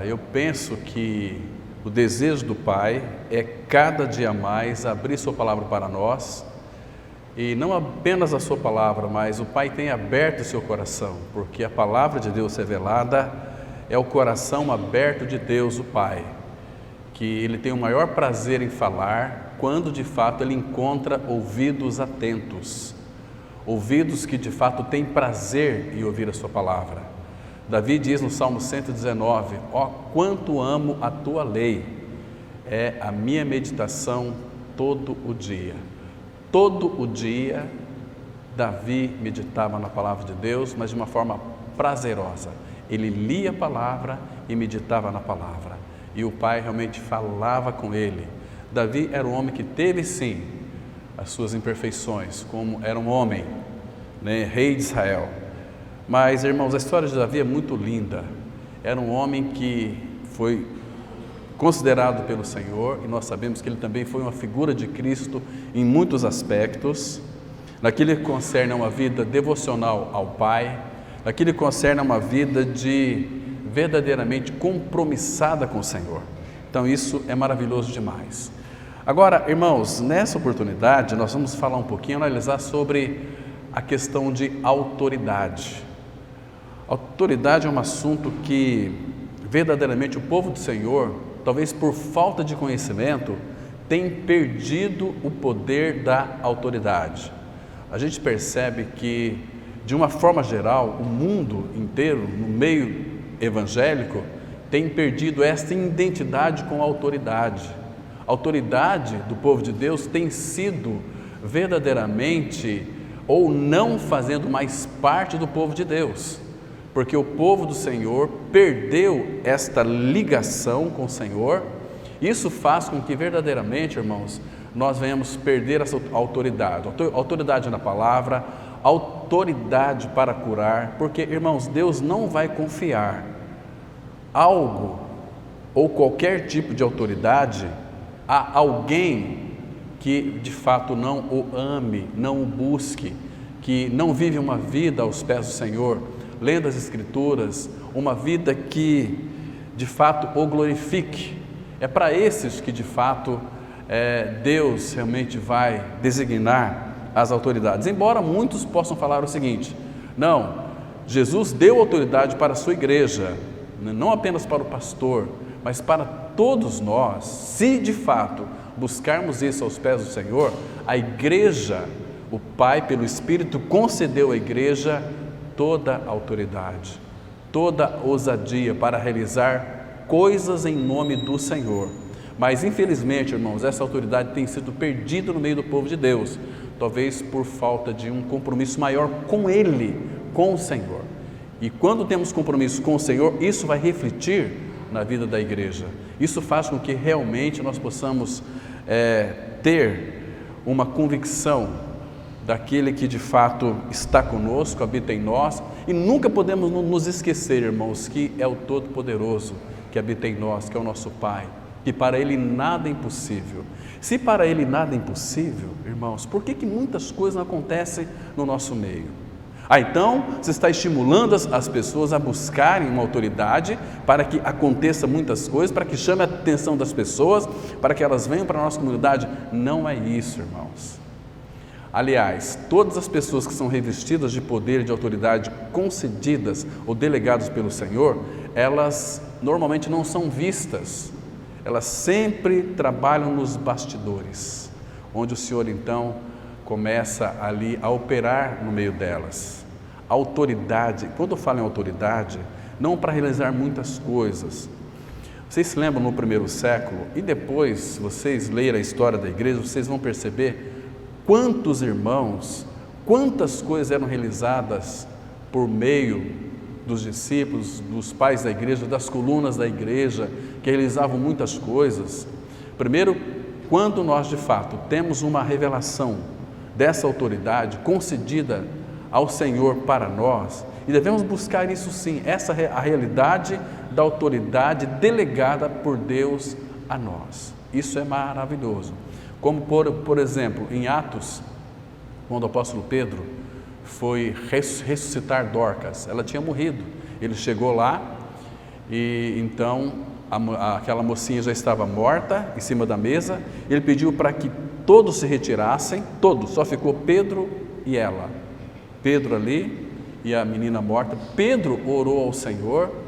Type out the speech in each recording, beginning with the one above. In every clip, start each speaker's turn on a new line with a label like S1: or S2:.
S1: Eu penso que o desejo do Pai é cada dia mais abrir Sua palavra para nós, e não apenas a Sua palavra, mas o Pai tem aberto o seu coração, porque a palavra de Deus revelada é o coração aberto de Deus, o Pai, que Ele tem o maior prazer em falar quando de fato Ele encontra ouvidos atentos, ouvidos que de fato têm prazer em ouvir a Sua palavra. Davi diz no Salmo 119, ó, quanto amo a Tua lei, é a minha meditação todo o dia. Todo o dia, Davi meditava na palavra de Deus, mas de uma forma prazerosa. Ele lia a palavra e meditava na palavra. E o Pai realmente falava com ele. Davi era um homem que teve sim as suas imperfeições, como era um homem, né, rei de Israel. Mas, irmãos, a história de Davi é muito linda. Era um homem que foi considerado pelo Senhor, e nós sabemos que ele também foi uma figura de Cristo em muitos aspectos, naquilo que concerne a uma vida devocional ao Pai, naquilo que concerne a uma vida de verdadeiramente compromissada com o Senhor. Então isso é maravilhoso demais. Agora, irmãos, nessa oportunidade nós vamos falar um pouquinho, analisar sobre a questão de autoridade. Autoridade é um assunto que verdadeiramente o povo do Senhor, talvez por falta de conhecimento, tem perdido o poder da autoridade. A gente percebe que, de uma forma geral, o mundo inteiro, no meio evangélico, tem perdido esta identidade com a autoridade. A autoridade do povo de Deus tem sido verdadeiramente ou não fazendo mais parte do povo de Deus, porque o povo do Senhor perdeu esta ligação com o Senhor. Isso faz com que verdadeiramente, irmãos, nós venhamos perder essa autoridade na palavra, autoridade para curar, porque, irmãos, Deus não vai confiar algo ou qualquer tipo de autoridade a alguém que de fato não o ame, não o busque, que não vive uma vida aos pés do Senhor, lendo as Escrituras, uma vida que de fato o glorifique. É para esses que de fato Deus realmente vai designar as autoridades. Embora muitos possam falar o seguinte: não, Jesus deu autoridade para a sua igreja, não apenas para o pastor, mas para todos nós. Se de fato buscarmos isso aos pés do Senhor, a igreja, o Pai pelo Espírito concedeu à igreja toda a autoridade, toda a ousadia para realizar coisas em nome do Senhor. Mas infelizmente, irmãos, essa autoridade tem sido perdida no meio do povo de Deus, talvez por falta de um compromisso maior com Ele, com o Senhor. E quando temos compromisso com o Senhor, isso vai refletir na vida da igreja. Isso faz com que realmente nós possamos ter uma convicção daquele que de fato está conosco, habita em nós, e nunca podemos nos esquecer, irmãos, que é o Todo-Poderoso que habita em nós, que é o nosso Pai, que para Ele nada é impossível. Se para Ele nada é impossível, irmãos, por que muitas coisas não acontecem no nosso meio? Então, você está estimulando as pessoas a buscarem uma autoridade para que aconteça muitas coisas, para que chame a atenção das pessoas, para que elas venham para a nossa comunidade. Não é isso, irmãos. Aliás, todas as pessoas que são revestidas de poder e de autoridade concedidas ou delegadas pelo Senhor, elas normalmente não são vistas, elas sempre trabalham nos bastidores, onde o Senhor então começa ali a operar no meio delas. Autoridade, quando eu falo em autoridade, não para realizar muitas coisas. Vocês se lembram no primeiro século, e depois, se vocês lerem a história da igreja, vocês vão perceber quantos irmãos, quantas coisas eram realizadas por meio dos discípulos, dos pais da igreja, das colunas da igreja, que realizavam muitas coisas. Primeiro, quando nós de fato temos uma revelação dessa autoridade concedida ao Senhor para nós, e devemos buscar isso sim, essa é a realidade da autoridade delegada por Deus a nós. Isso é maravilhoso. Como por exemplo, em Atos, quando o apóstolo Pedro foi ressuscitar Dorcas, ela tinha morrido. Ele chegou lá e então aquela mocinha já estava morta em cima da mesa. Ele pediu para que todos se retirassem, todos, só ficou Pedro e ela. Pedro ali e a menina morta. Pedro orou ao Senhor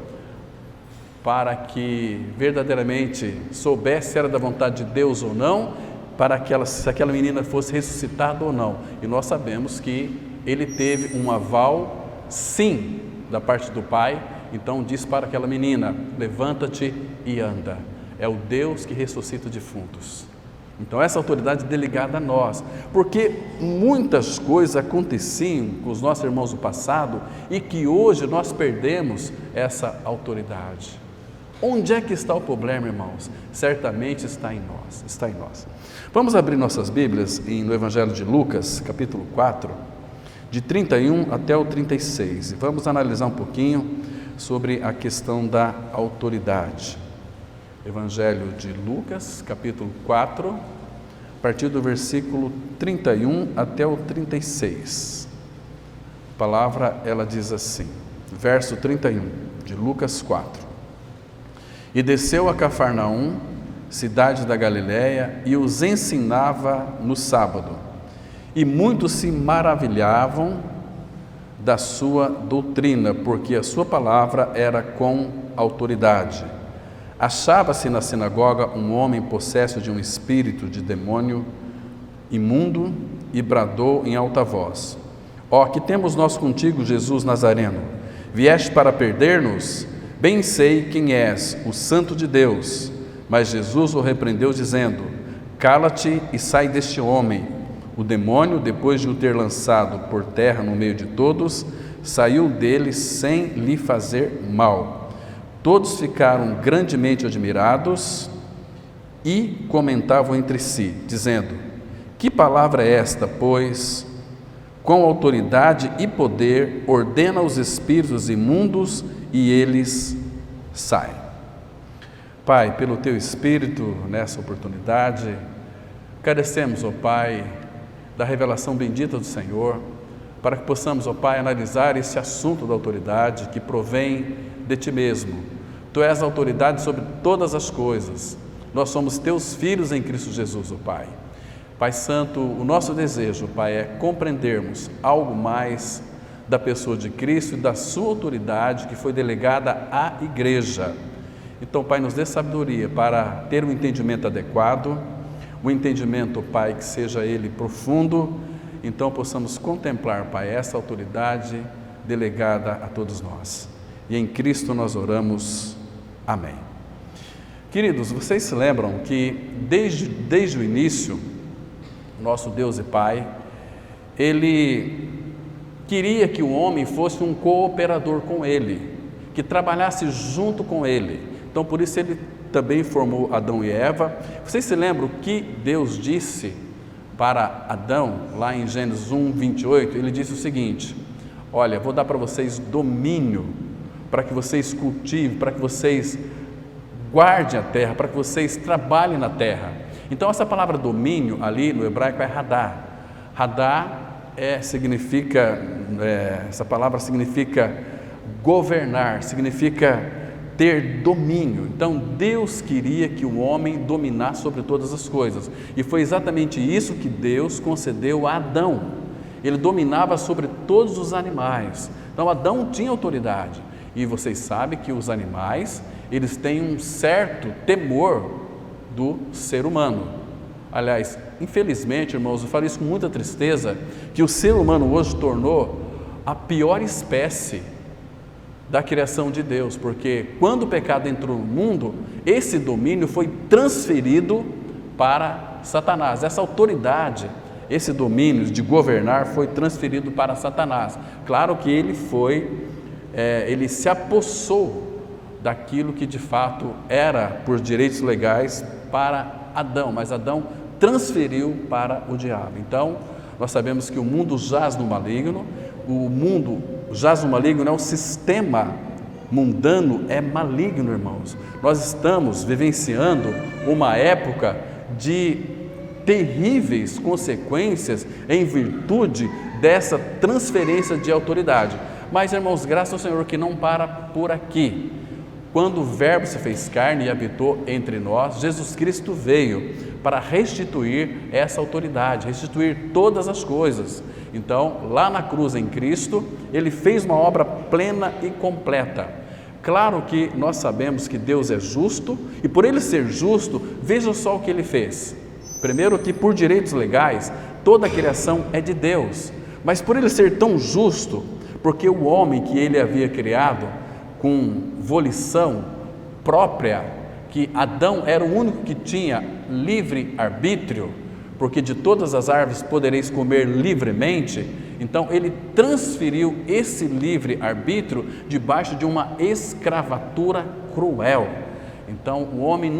S1: para que verdadeiramente soubesse se era da vontade de Deus ou não, para que se aquela menina fosse ressuscitada ou não. E nós sabemos que ele teve um aval, sim, da parte do Pai. Então diz para aquela menina: levanta-te e anda. É o Deus que ressuscita defuntos. Então essa autoridade é delegada a nós, porque muitas coisas aconteciam com os nossos irmãos do passado e que hoje nós perdemos essa autoridade. Onde é que está o problema, irmãos? Certamente está em nós. Vamos abrir nossas Bíblias no Evangelho de Lucas, capítulo 4, de 31 até o 36, e vamos analisar um pouquinho sobre a questão da autoridade. Evangelho de Lucas, capítulo 4, a partir do versículo 31 até o 36. A palavra, ela diz assim, verso 31, de Lucas 4. E desceu a Cafarnaum, cidade da Galiléia, e os ensinava no sábado. E muitos se maravilhavam da sua doutrina, porque a sua palavra era com autoridade. Achava-se na sinagoga um homem possesso de um espírito de demônio imundo e bradou em alta voz: Ó, que temos nós contigo, Jesus Nazareno? Vieste para perder-nos? Bem sei quem és, o Santo de Deus. Mas Jesus o repreendeu, dizendo: Cala-te e sai deste homem. O demônio, depois de o ter lançado por terra no meio de todos, saiu dele sem lhe fazer mal. Todos ficaram grandemente admirados e comentavam entre si, dizendo: Que palavra é esta, pois, com autoridade e poder, ordena os espíritos imundos e eles saem. Pai, pelo Teu Espírito, nessa oportunidade, carecemos, ó Pai, da revelação bendita do Senhor, para que possamos, ó Pai, analisar esse assunto da autoridade que provém de Ti mesmo. Tu és a autoridade sobre todas as coisas. Nós somos Teus filhos em Cristo Jesus, ó Pai. Pai Santo, o nosso desejo, Pai, é compreendermos algo mais da pessoa de Cristo e da sua autoridade que foi delegada à igreja. Então, Pai, nos dê sabedoria para ter um entendimento adequado, um entendimento, Pai, que seja ele profundo, então possamos contemplar, Pai, essa autoridade delegada a todos nós. E em Cristo nós oramos. Amém. Queridos, vocês se lembram que desde o início, nosso Deus e Pai, Ele queria que o homem fosse um cooperador com Ele, que trabalhasse junto com Ele. Então, por isso Ele também formou Adão e Eva. Vocês se lembram que Deus disse para Adão, lá em Gênesis 1, 28, Ele disse o seguinte: olha, vou dar para vocês domínio, para que vocês cultivem, para que vocês guardem a terra, para que vocês trabalhem na terra. Então, essa palavra domínio ali no hebraico é radá. Radá essa palavra significa governar, significa ter domínio. Então Deus queria que o homem dominasse sobre todas as coisas, e foi exatamente isso que Deus concedeu a Adão. Ele dominava sobre todos os animais. Então Adão tinha autoridade, e vocês sabem que os animais, eles têm um certo temor do ser humano. Aliás, infelizmente, irmãos, eu falo isso com muita tristeza, que o ser humano hoje tornou a pior espécie da criação de Deus, porque quando o pecado entrou no mundo, esse domínio foi transferido para Satanás. Essa autoridade, esse domínio de governar foi transferido para Satanás. Claro que ele se apossou daquilo que de fato era por direitos legais para Adão, mas Adão transferiu para o diabo. Então, nós sabemos que o mundo jaz no maligno. O mundo jaz no maligno, o sistema mundano é maligno, irmãos. Nós estamos vivenciando uma época de terríveis consequências em virtude dessa transferência de autoridade. Mas, irmãos, graças ao Senhor que não para por aqui. quando o Verbo se fez carne e habitou entre nós, Jesus Cristo veio para restituir essa autoridade, restituir todas as coisas. Então, lá na cruz em Cristo, Ele fez uma obra plena e completa. Claro que nós sabemos que Deus é justo, e por Ele ser justo, veja só o que Ele fez. Primeiro que por direitos legais, toda a criação é de Deus, mas por Ele ser tão justo, porque o homem que Ele havia criado, com volição própria, que Adão era o único que tinha livre arbítrio, porque de todas as árvores podereis comer livremente, então ele transferiu esse livre arbítrio debaixo de uma escravatura cruel. Então o homem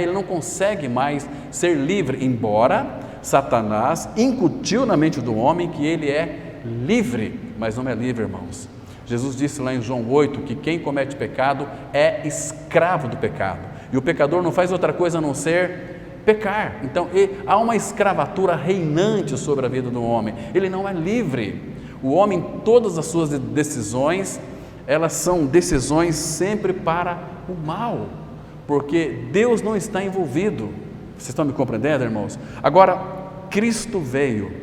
S1: ele não consegue mais ser livre, embora Satanás incutiu na mente do homem que ele é livre, mas não é livre, irmãos. Jesus disse lá em João 8 que quem comete pecado é escravo do pecado, e o pecador não faz outra coisa a não ser pecar. Então há uma escravatura reinante sobre a vida do homem, ele não é livre. O homem, todas as suas decisões, elas são decisões sempre para o mal, porque Deus não está envolvido. Vocês estão me compreendendo, irmãos? Agora, Cristo veio,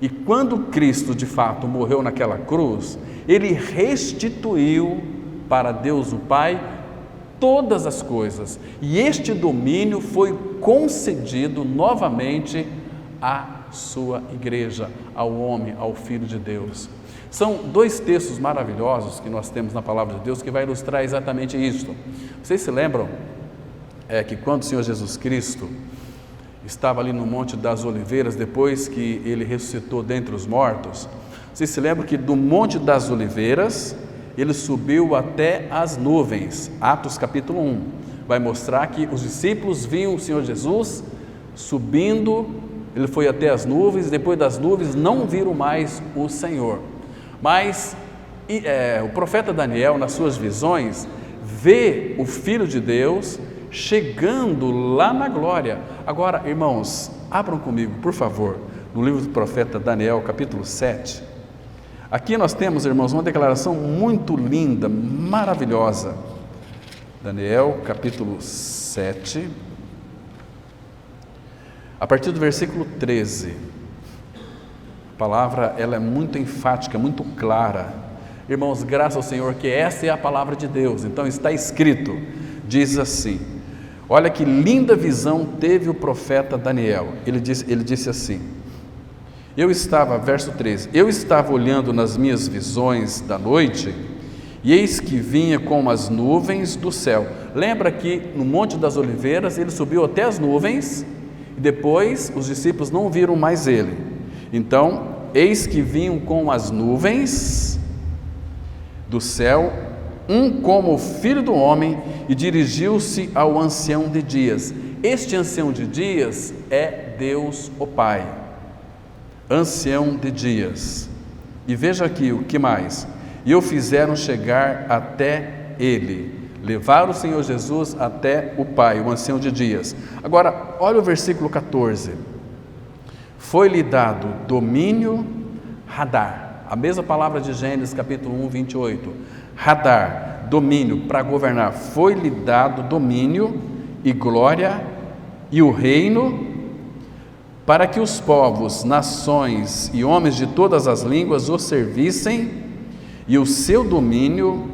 S1: e quando Cristo de fato morreu naquela cruz, Ele restituiu para Deus o Pai todas as coisas, e este domínio foi concedido novamente à sua igreja, ao homem, ao Filho de Deus. São dois textos maravilhosos que nós temos na Palavra de Deus que vai ilustrar exatamente isso. Vocês se lembram que quando o Senhor Jesus Cristo estava ali no Monte das Oliveiras, depois que Ele ressuscitou dentre os mortos, vocês se lembram que do Monte das Oliveiras Ele subiu até as nuvens? Atos capítulo 1 vai mostrar que os discípulos viam o Senhor Jesus subindo, Ele foi até as nuvens, depois das nuvens não viram mais o Senhor. Mas o profeta Daniel, nas suas visões, vê o Filho de Deus chegando lá na glória. Agora, irmãos, abram comigo, por favor, no livro do profeta Daniel, capítulo 7. Aqui nós temos, irmãos, uma declaração muito linda, maravilhosa. Daniel, capítulo 7, a partir do versículo 13. A palavra, ela é muito enfática, muito clara. Irmãos, graças ao Senhor que essa é a palavra de Deus. Então está escrito, diz assim: olha que linda visão teve o profeta Daniel. Ele disse assim: verso 13, eu estava olhando nas minhas visões da noite, e eis que vinha com as nuvens do céu. Lembra que no Monte das Oliveiras ele subiu até as nuvens, e depois os discípulos não viram mais ele. Então, eis que vinham com as nuvens do céu, um como o Filho do Homem, e dirigiu-se ao ancião de dias. Este ancião de dias é Deus o Pai, ancião de dias. E veja aqui o que mais: e o fizeram chegar até ele, levar o Senhor Jesus até o Pai, o ancião de dias. Agora, olha o versículo 14: foi-lhe dado domínio, Hadar, a mesma palavra de Gênesis capítulo 1, 28, Hadar, domínio para governar. Foi-lhe dado domínio e glória e o reino, para que os povos, nações e homens de todas as línguas o servissem, e o seu domínio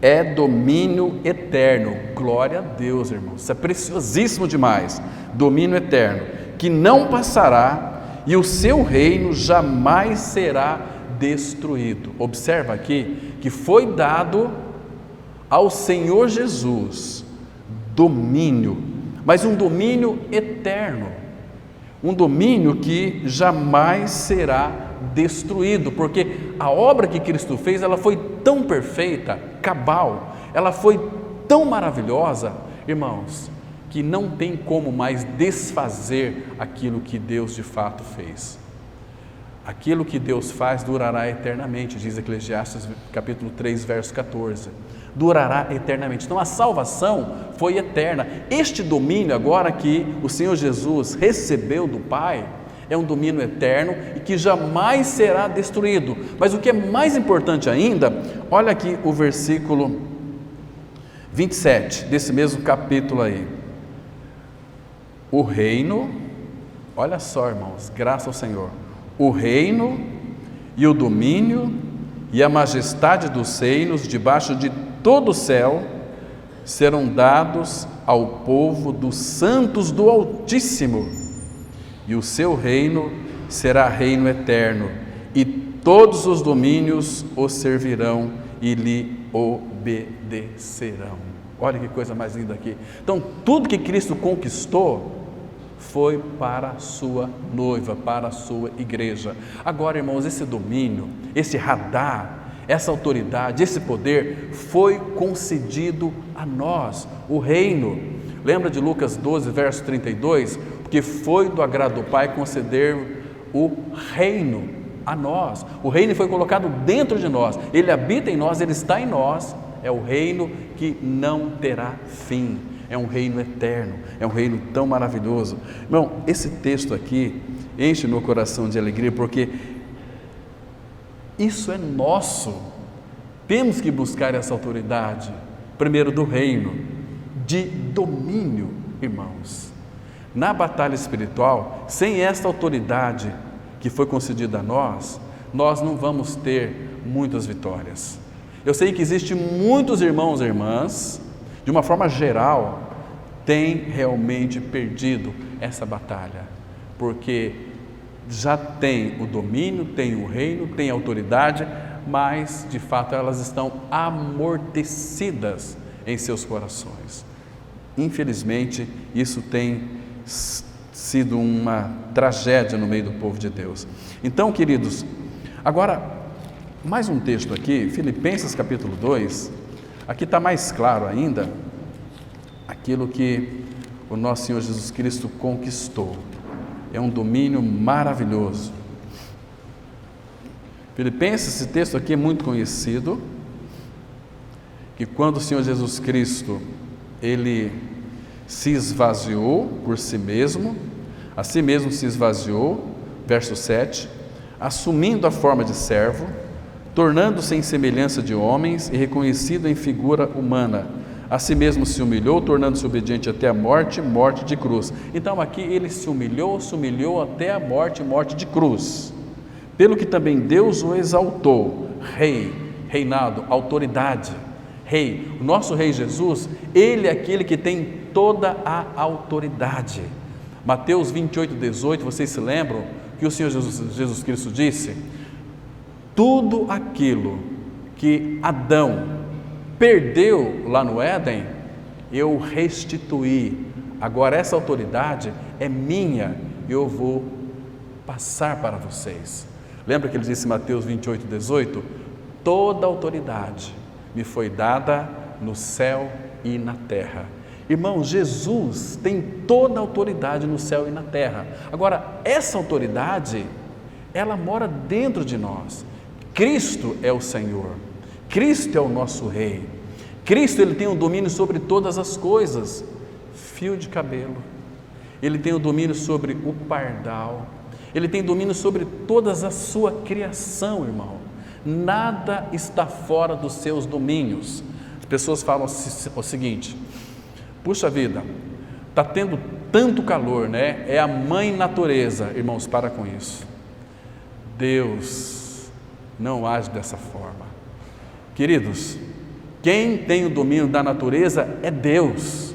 S1: é domínio eterno. Glória a Deus, irmãos, isso é preciosíssimo demais. Domínio eterno, que não passará, e o seu reino jamais será destruído. Observa aqui que foi dado ao Senhor Jesus domínio, mas um domínio eterno, um domínio que jamais será destruído, porque a obra que Cristo fez, ela foi tão perfeita, cabal, ela foi tão maravilhosa, irmãos, que não tem como mais desfazer aquilo que Deus de fato fez. Aquilo que Deus faz durará eternamente, diz Eclesiastes capítulo 3, verso 14. Durará eternamente. Então a salvação foi eterna. Este domínio agora que o Senhor Jesus recebeu do Pai é um domínio eterno e que jamais será destruído. Mas o que é mais importante ainda, olha aqui o versículo 27, desse mesmo capítulo aí. O reino, olha só, irmãos, graças ao Senhor, o reino e o domínio e a majestade dos reinos debaixo de todo o céu serão dados ao povo dos santos do Altíssimo, e o seu reino será reino eterno, e todos os domínios o servirão e lhe obedecerão. Olha que coisa mais linda aqui. Então, tudo que Cristo conquistou foi para a sua noiva, para a sua igreja. Agora, irmãos, esse domínio, esse radar, essa autoridade, esse poder foi concedido a nós, o reino. Lembra de Lucas 12, verso 32? Porque foi do agrado do Pai conceder o reino a nós. O reino foi colocado dentro de nós, ele habita em nós, ele está em nós. É o reino que não terá fim, é um reino eterno, é um reino tão maravilhoso. Irmão, esse texto aqui enche meu coração de alegria, porque isso é nosso. Temos que buscar essa autoridade, primeiro do reino, de domínio, irmãos. Na batalha espiritual, sem esta autoridade que foi concedida a nós, nós não vamos ter muitas vitórias. Eu sei que existem muitos irmãos e irmãs, de uma forma geral, têm realmente perdido essa batalha, porque já tem o domínio, tem o reino, tem a autoridade, mas de fato elas estão amortecidas em seus corações. Infelizmente, isso tem sido uma tragédia no meio do povo de Deus. Então, queridos, agora, mais um texto aqui, Filipenses capítulo 2, aqui está mais claro ainda, aquilo que o nosso Senhor Jesus Cristo conquistou. É um domínio maravilhoso. Filipenses, esse texto aqui é muito conhecido, que quando o Senhor Jesus Cristo, ele se esvaziou por si mesmo, a si mesmo se esvaziou, verso 7, assumindo a forma de servo, tornando-se em semelhança de homens e reconhecido em figura humana, a si mesmo se humilhou, tornando-se obediente até a morte, morte de cruz. Então aqui ele se humilhou até a morte, morte de cruz. Pelo que também Deus o exaltou, rei, reinado, autoridade, rei. O nosso rei Jesus, ele é aquele que tem toda a autoridade. Mateus 28, 18, vocês se lembram que o Senhor Jesus Cristo disse? Tudo aquilo que Adão perdeu lá no Éden, eu restituí. Agora essa autoridade é minha, eu vou passar para vocês. Lembra que ele disse em Mateus 28, 18? Toda autoridade me foi dada no céu e na terra. Irmão, Jesus tem toda a autoridade no céu e na terra. Agora, essa autoridade, ela mora dentro de nós. Cristo é o Senhor. Cristo é o nosso Rei. Cristo, ele tem o domínio sobre todas as coisas. Fio de cabelo. Ele tem o domínio sobre o pardal. Ele tem domínio sobre toda a sua criação, irmão. Nada está fora dos seus domínios. As pessoas falam o seguinte: puxa vida, está tendo tanto calor, né? É a mãe natureza. Irmãos, para com isso. Deus não age dessa forma. Queridos, quem tem o domínio da natureza é Deus.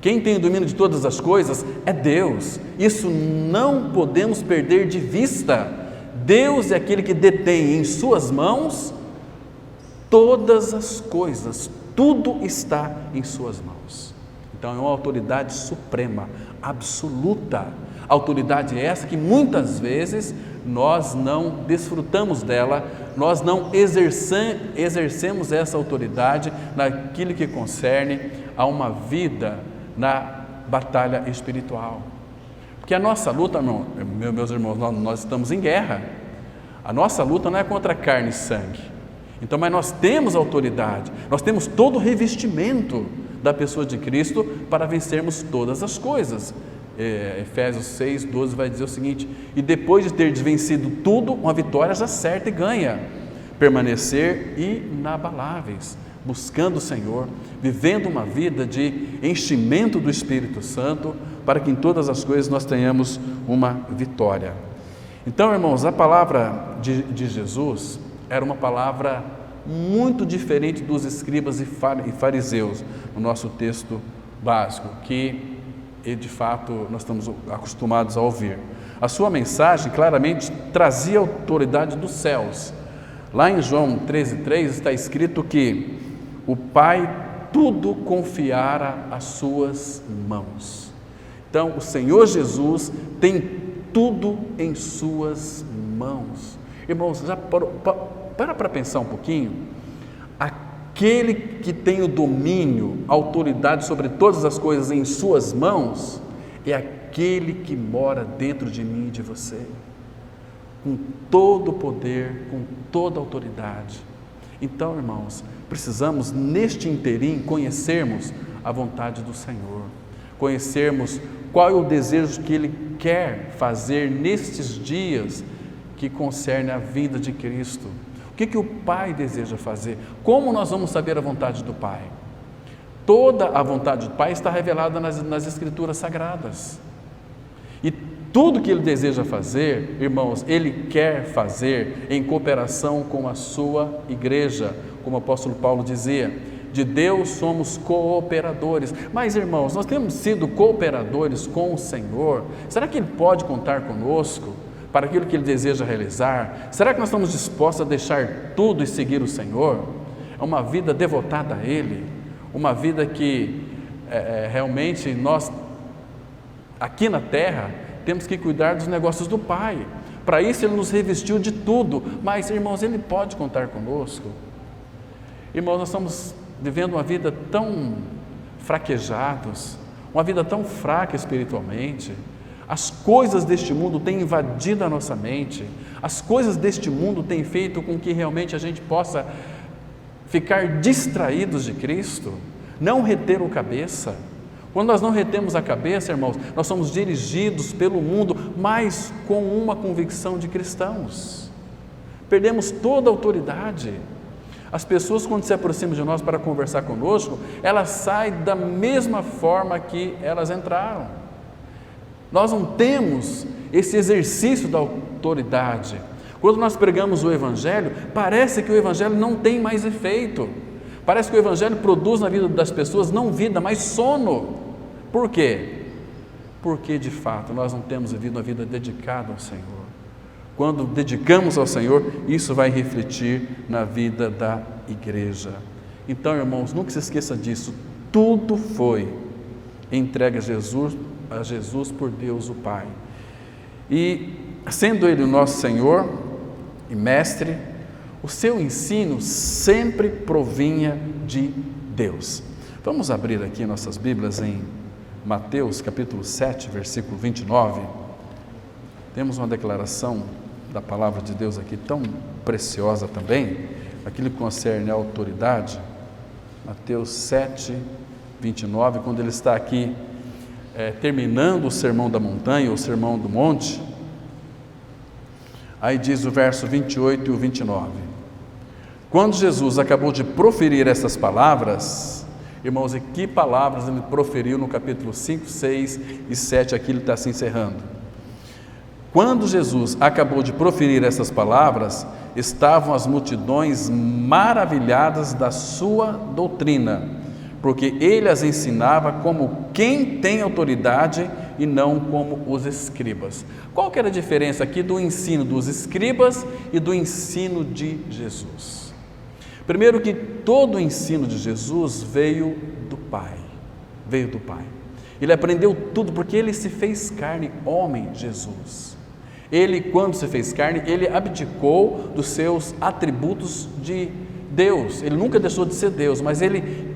S1: Quem tem o domínio de todas as coisas é Deus. Isso não podemos perder de vista. Deus é aquele que detém em suas mãos todas as coisas. Tudo está em suas mãos. Então é uma autoridade suprema, absoluta. Autoridade essa que muitas vezes nós não desfrutamos dela, nós não exercemos essa autoridade naquilo que concerne a uma vida na batalha espiritual. Porque a nossa luta, meus irmãos, nós estamos em guerra. A nossa luta não é contra carne e sangue. Então, mas nós temos autoridade, nós temos todo o revestimento da pessoa de Cristo para vencermos todas as coisas. Efésios 6, 12 vai dizer o seguinte: e depois de ter vencido tudo, uma vitória já certa e ganha, permanecer inabaláveis buscando o Senhor, vivendo uma vida de enchimento do Espírito Santo, para que em todas as coisas nós tenhamos uma vitória. Então, irmãos, a palavra de Jesus era uma palavra muito diferente dos escribas e fariseus, no nosso texto básico, que de fato nós estamos acostumados a ouvir. A sua mensagem claramente trazia a autoridade dos céus. Lá em João 13,3 está escrito que o Pai tudo confiara às suas mãos. Então, o Senhor Jesus tem tudo em suas mãos. Irmãos, já para pensar um pouquinho. Aquele que tem o domínio, a autoridade sobre todas as coisas em suas mãos, é aquele que mora dentro de mim e de você, com todo o poder, com toda a autoridade. Então, irmãos, precisamos neste interim conhecermos a vontade do Senhor, conhecermos qual é o desejo que Ele quer fazer nestes dias que concerne a vida de Cristo. O que o Pai deseja fazer? Como nós vamos saber a vontade do Pai? Toda a vontade do Pai está revelada nas Escrituras Sagradas. E tudo que Ele deseja fazer, irmãos, Ele quer fazer em cooperação com a sua igreja, como o apóstolo Paulo dizia. De Deus somos cooperadores. Mas, irmãos, nós temos sido cooperadores com o Senhor. Será que Ele pode contar conosco para aquilo que Ele deseja realizar? Será que nós estamos dispostos a deixar tudo e seguir o Senhor? É uma vida devotada a Ele, uma vida que realmente nós, aqui na terra, temos que cuidar dos negócios do Pai. Para isso Ele nos revestiu de tudo, mas, irmãos, Ele pode contar conosco. Irmãos, nós estamos vivendo uma vida tão fraquejados, uma vida tão fraca espiritualmente. As coisas deste mundo têm invadido a nossa mente, as coisas deste mundo têm feito com que realmente a gente possa ficar distraídos de Cristo, não reter o cabeça. Quando nós não retemos a cabeça, irmãos, nós somos dirigidos pelo mundo, mas com uma convicção de cristãos. Perdemos toda a autoridade. As pessoas, quando se aproximam de nós para conversar conosco, elas saem da mesma forma que elas entraram. Nós não temos esse exercício da autoridade. Quando nós pregamos o Evangelho, parece que o Evangelho não tem mais efeito. Parece que o Evangelho produz na vida das pessoas não vida, mas sono. Por quê? Porque de fato nós não temos vivido uma vida dedicada ao Senhor. Quando dedicamos ao Senhor, isso vai refletir na vida da igreja. Então, irmãos, nunca se esqueça disso. Tudo foi entregue a Jesus por Deus o Pai. E sendo Ele o nosso Senhor e Mestre, o seu ensino sempre provinha de Deus. Vamos abrir aqui nossas Bíblias em Mateus capítulo 7, versículo 29. Temos uma declaração da palavra de Deus aqui tão preciosa também, aquilo que concerne a autoridade. Mateus 7, 29, quando ele está aqui terminando o sermão da montanha, o sermão do monte, aí diz o verso 28 e o 29. Quando Jesus acabou de proferir essas palavras, irmãos, e que palavras ele proferiu no capítulo 5, 6 e 7, aqui ele está se encerrando. Quando Jesus acabou de proferir essas palavras, estavam as multidões maravilhadas da sua doutrina, porque ele as ensinava como quem tem autoridade e não como os escribas. Qual que era a diferença aqui do ensino dos escribas e do ensino de Jesus? Primeiro que todo o ensino de Jesus veio do Pai, Ele aprendeu tudo porque Ele se fez carne, homem Jesus. Ele, quando se fez carne, Ele abdicou dos seus atributos de Deus. Ele nunca deixou de ser Deus, mas Ele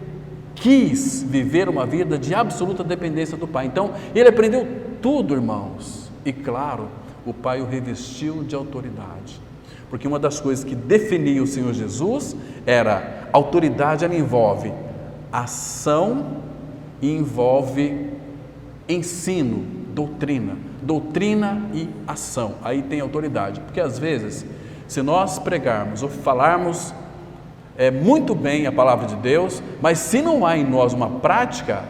S1: quis viver uma vida de absoluta dependência do Pai. Então, Ele aprendeu tudo, irmãos. E claro, o Pai o revestiu de autoridade. Porque uma das coisas que definia o Senhor Jesus era autoridade, ela envolve ação e envolve ensino, doutrina e ação. Aí tem autoridade, porque às vezes, se nós pregarmos ou falarmos muito bem a palavra de Deus, mas se não há em nós uma prática,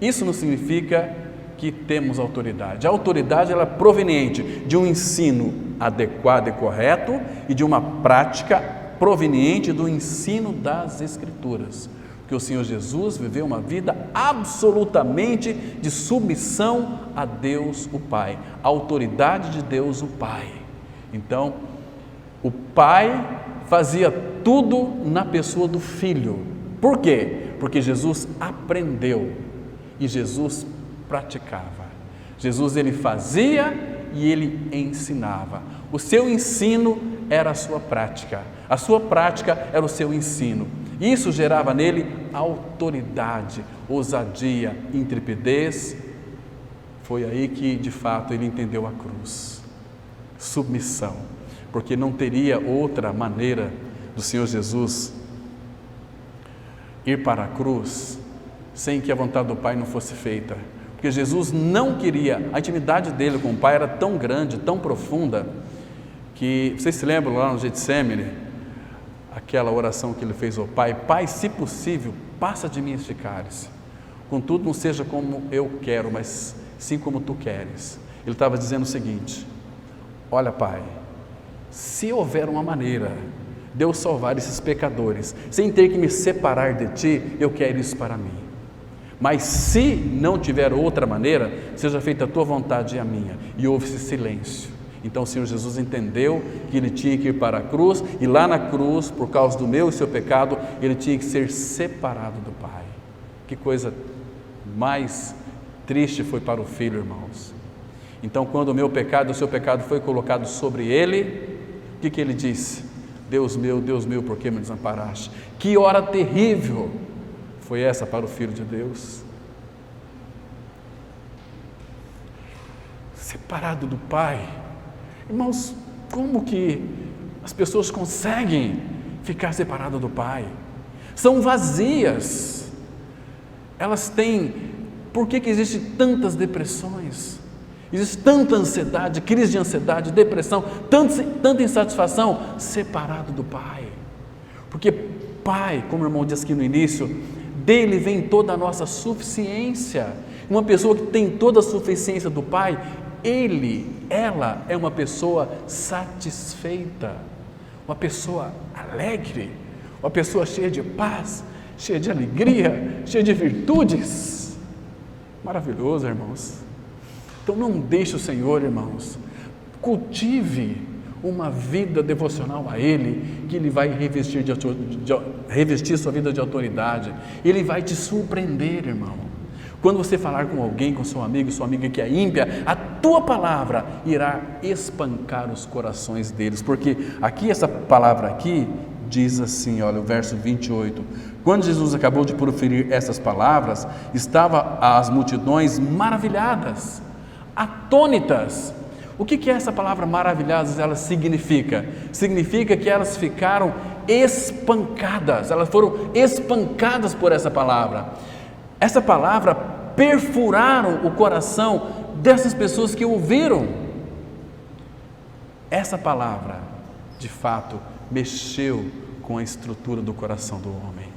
S1: isso não significa que temos autoridade. A autoridade ela é proveniente de um ensino adequado e correto e de uma prática proveniente do ensino das Escrituras. Porque o Senhor Jesus viveu uma vida absolutamente de submissão a Deus o Pai, a autoridade de Deus o Pai. Então, o Pai fazia tudo na pessoa do Filho. Por quê? Porque Jesus aprendeu e Jesus praticava. Jesus ele fazia e ele ensinava. O seu ensino era a sua prática. A sua prática era o seu ensino. Isso gerava nele autoridade, ousadia, intrepidez. Foi aí que, de fato, ele entendeu a cruz. Submissão. Porque não teria outra maneira do Senhor Jesus ir para a cruz sem que a vontade do Pai não fosse feita. Porque Jesus não queria, a intimidade dele com o Pai era tão grande, tão profunda, que, vocês se lembram lá no Getsemane, aquela oração que ele fez ao Pai: Pai, se possível, passa de mim este cálice, contudo não seja como eu quero, mas sim como tu queres. Ele estava dizendo o seguinte: olha, Pai, se houver uma maneira de eu salvar esses pecadores, sem ter que me separar de Ti, eu quero isso para mim. Mas se não tiver outra maneira, seja feita a Tua vontade e a minha. E houve-se silêncio. Então o Senhor Jesus entendeu que Ele tinha que ir para a cruz, e lá na cruz, por causa do meu e seu pecado, Ele tinha que ser separado do Pai. Que coisa mais triste foi para o Filho, irmãos. Então, quando o meu pecado, o seu pecado foi colocado sobre Ele, o que Ele disse? Deus meu, por que me desamparaste? Que hora terrível foi essa para o Filho de Deus? Separado do Pai. Irmãos, como que as pessoas conseguem ficar separadas do Pai? São vazias. Elas têm... Por que existem tantas depressões? Existe tanta ansiedade, crise de ansiedade, depressão, tanta insatisfação, separado do Pai. Porque Pai, como o irmão disse aqui no início, dele vem toda a nossa suficiência. Uma pessoa que tem toda a suficiência do Pai, ela é uma pessoa satisfeita, uma pessoa alegre, uma pessoa cheia de paz, cheia de alegria, cheia de virtudes. Maravilhoso, irmãos. Então não deixe o Senhor, irmãos, cultive uma vida devocional a Ele, que Ele vai revestir sua vida de autoridade. Ele vai te surpreender, irmão. Quando você falar com alguém, com seu amigo, sua amiga que é ímpia, a tua palavra irá espancar os corações deles, porque aqui, essa palavra aqui, diz assim, olha, o verso 28, quando Jesus acabou de proferir essas palavras, estavam as multidões maravilhadas, atônitas. O que é essa palavra maravilhadas? Ela significa que elas ficaram espancadas, elas foram espancadas por essa palavra. Essa palavra perfuraram o coração dessas pessoas que ouviram. Essa palavra, de fato, mexeu com a estrutura do coração do homem,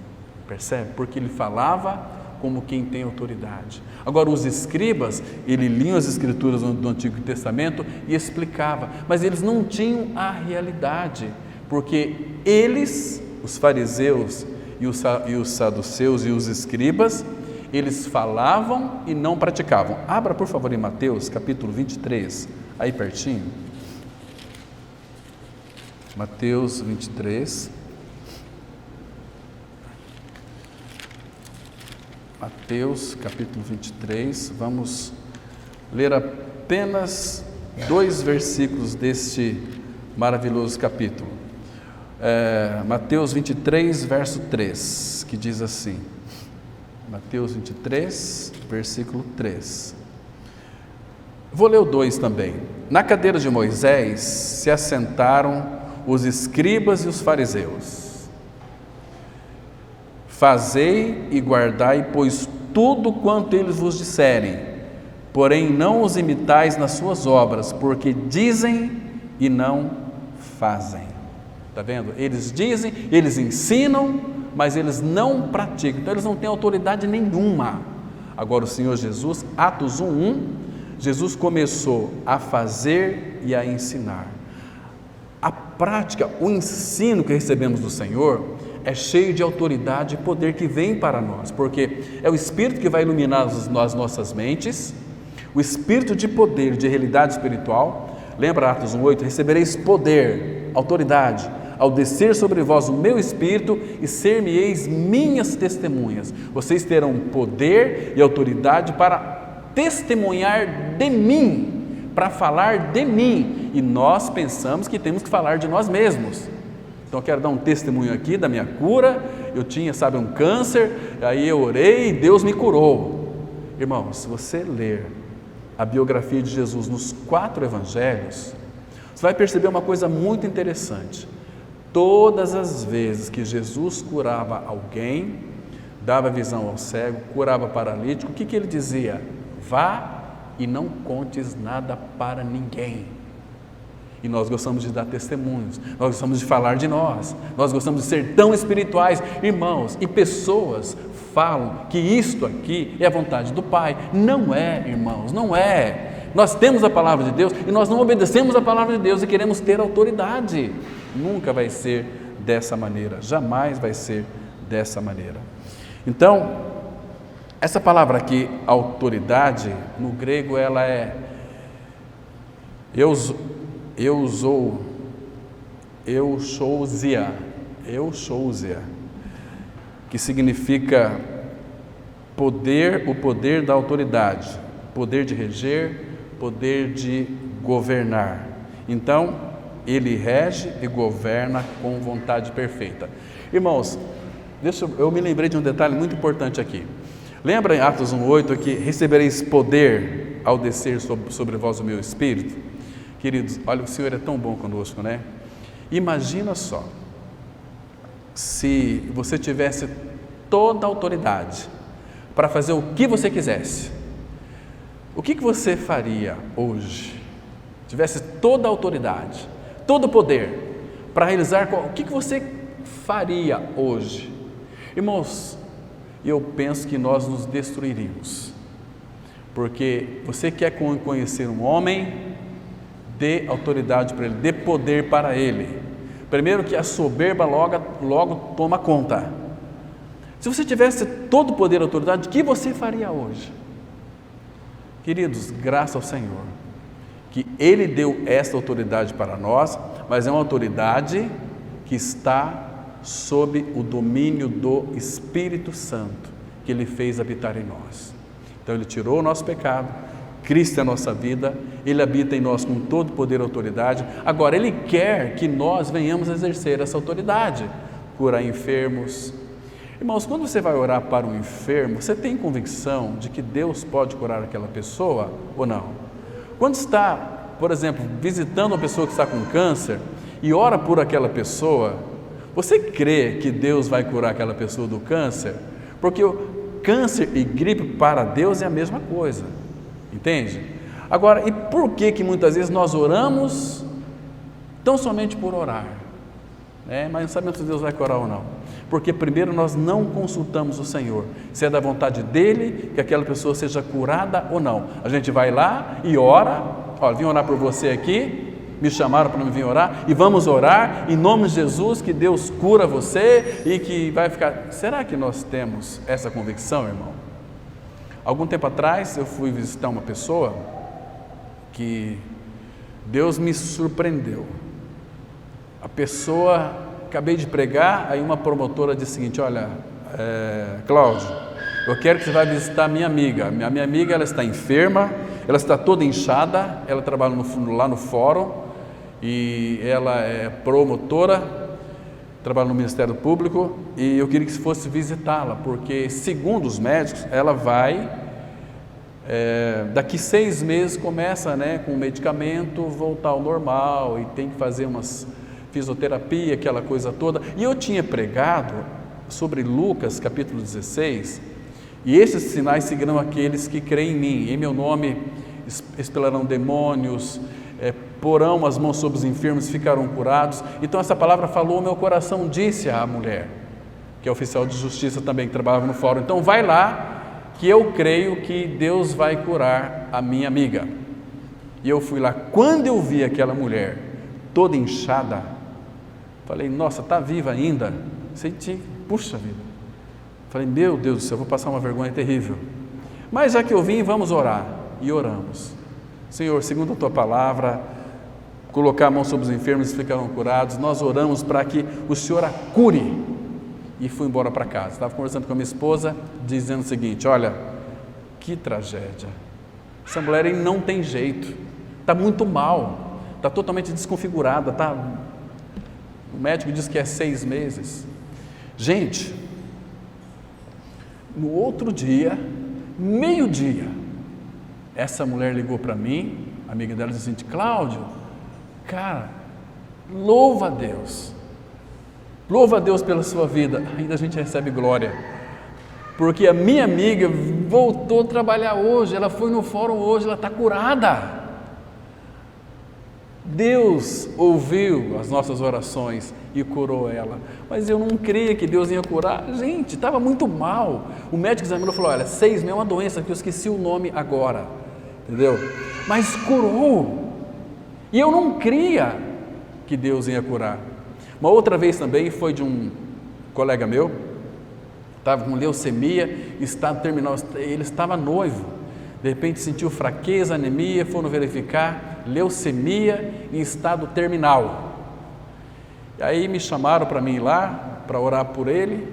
S1: percebe? Porque ele falava como quem tem autoridade. Agora, os escribas, eles liam as escrituras do Antigo Testamento e explicavam, mas eles não tinham a realidade, porque eles, os fariseus e os saduceus e os escribas, eles falavam e não praticavam. Abra, por favor, em Mateus, capítulo 23, aí pertinho. Mateus 23. Mateus, capítulo 23. Vamos ler apenas 2 versículos deste maravilhoso capítulo. Mateus 23, verso 3, que diz assim. Mateus 23, versículo 3. Vou ler o 2 também. Na cadeira de Moisés se assentaram os escribas e os fariseus. Fazei e guardai, pois, tudo quanto eles vos disserem, porém não os imitais nas suas obras, porque dizem e não fazem. Está vendo? Eles dizem, eles ensinam, mas eles não praticam. Então eles não têm autoridade nenhuma. Agora o Senhor Jesus, Atos 1:1, Jesus começou a fazer e a ensinar. A prática, o ensino que recebemos do Senhor é cheio de autoridade e poder que vem para nós, porque é o Espírito que vai iluminar as nossas mentes, o Espírito de poder, de realidade espiritual. Lembra Atos 1:8? Recebereis poder, autoridade, ao descer sobre vós o meu Espírito e ser-me-eis minhas testemunhas. Vocês terão poder e autoridade para testemunhar de mim, para falar de mim, e nós pensamos que temos que falar de nós mesmos. Então eu quero dar um testemunho aqui da minha cura. Eu tinha, um câncer, aí eu orei e Deus me curou. Irmão, se você ler a biografia de Jesus nos 4 evangelhos, você vai perceber uma coisa muito interessante. Todas as vezes que Jesus curava alguém, dava visão ao cego, curava paralítico, o que ele dizia? Vá e não contes nada para ninguém. E nós gostamos de dar testemunhos, nós gostamos de falar de nós gostamos de ser tão espirituais, irmãos, e pessoas falam que isto aqui é a vontade do Pai. Não é, irmãos, não é. Nós temos a palavra de Deus e nós não obedecemos a palavra de Deus e queremos ter autoridade. Nunca vai ser dessa maneira, jamais vai ser dessa maneira. Então, essa palavra aqui, autoridade, no grego ela é euxousia, que significa poder, o poder da autoridade, poder de reger, poder de governar. Então, ele rege e governa com vontade perfeita. Irmãos, eu me lembrei de um detalhe muito importante aqui. Lembra em Atos 1:8 que recebereis poder ao descer sobre vós o meu Espírito? Queridos, olha, o Senhor é tão bom conosco, né? Imagina só, se você tivesse toda a autoridade para fazer o que você quisesse, o que você faria hoje? Tivesse toda a autoridade, todo o poder para realizar, o que você faria hoje? Irmãos, eu penso que nós nos destruiríamos, porque você quer conhecer um homem, dê autoridade para ele, dê poder para ele. Primeiro que a soberba logo toma conta. Se você tivesse todo o poder e autoridade, o que você faria hoje? Queridos, graças ao Senhor, que Ele deu esta autoridade para nós, mas é uma autoridade que está sob o domínio do Espírito Santo, que Ele fez habitar em nós. Então Ele tirou o nosso pecado, Cristo é a nossa vida, Ele habita em nós com todo poder e autoridade. Agora, Ele quer que nós venhamos exercer essa autoridade, curar enfermos. Irmãos, quando você vai orar para um enfermo, você tem convicção de que Deus pode curar aquela pessoa ou não? Quando está, por exemplo, visitando uma pessoa que está com câncer e ora por aquela pessoa, você crê que Deus vai curar aquela pessoa do câncer? Porque o câncer e gripe para Deus é a mesma coisa, entende? Agora, e por que muitas vezes nós oramos tão somente por orar? Mas não sabemos se Deus vai curar ou não. Porque primeiro nós não consultamos o Senhor, se é da vontade dEle que aquela pessoa seja curada ou não. A gente vai lá e ora, olha, vim orar por você aqui, me chamaram para me vir orar, e vamos orar em nome de Jesus, que Deus cura você e que vai ficar... Será que nós temos essa convicção, irmão? Algum tempo atrás eu fui visitar uma pessoa que Deus me surpreendeu. A pessoa, acabei de pregar, aí uma promotora disse o seguinte: olha, Cláudio, eu quero que você vá visitar minha amiga. Minha amiga, ela está enferma, ela está toda inchada, ela trabalha lá no fórum e ela é promotora, trabalha no Ministério Público, e eu queria que você fosse visitá-la, porque segundo os médicos, ela vai, daqui 6 meses começa, com o medicamento, voltar ao normal, e tem que fazer umas fisioterapia, aquela coisa toda. E eu tinha pregado sobre Lucas capítulo 16, e esses sinais seguirão aqueles que creem em mim, em meu nome expelarão demônios, porão as mãos sobre os enfermos, ficarão curados. Então essa palavra falou ao meu coração, disse à mulher, que é oficial de justiça também, que trabalhava no fórum, então vai lá, que eu creio que Deus vai curar a minha amiga. E eu fui lá, quando eu vi aquela mulher toda inchada, falei, nossa, está viva ainda? Senti, puxa vida. Falei, meu Deus do céu, vou passar uma vergonha terrível. Mas já que eu vim, vamos orar. E oramos. Senhor, segundo a Tua palavra, colocar a mão sobre os enfermos e ficarão curados, nós oramos para que o Senhor a cure. E fui embora para casa. Estava conversando com a minha esposa, dizendo o seguinte, olha, que tragédia. Essa mulher aí não tem jeito, está muito mal, está totalmente desconfigurada, o médico diz que é 6 meses. Gente, no outro dia, meio-dia, essa mulher ligou para mim, a amiga dela disse assim, Cláudio, cara, louva a Deus pela sua vida, ainda a gente recebe glória, porque a minha amiga voltou a trabalhar hoje, ela foi no fórum hoje, ela está curada. Deus ouviu as nossas orações e curou ela, mas eu não creia que Deus ia curar, gente, estava muito mal, o médico examinou e falou, olha, 6 meses é uma doença que eu esqueci o nome agora, entendeu? Mas curou, e eu não cria que Deus ia curar. Uma outra vez também foi de um colega meu, estava com leucemia, estado terminal, ele estava noivo, de repente sentiu fraqueza, anemia, foram verificar, leucemia em estado terminal. E aí me chamaram para mim ir lá, para orar por ele.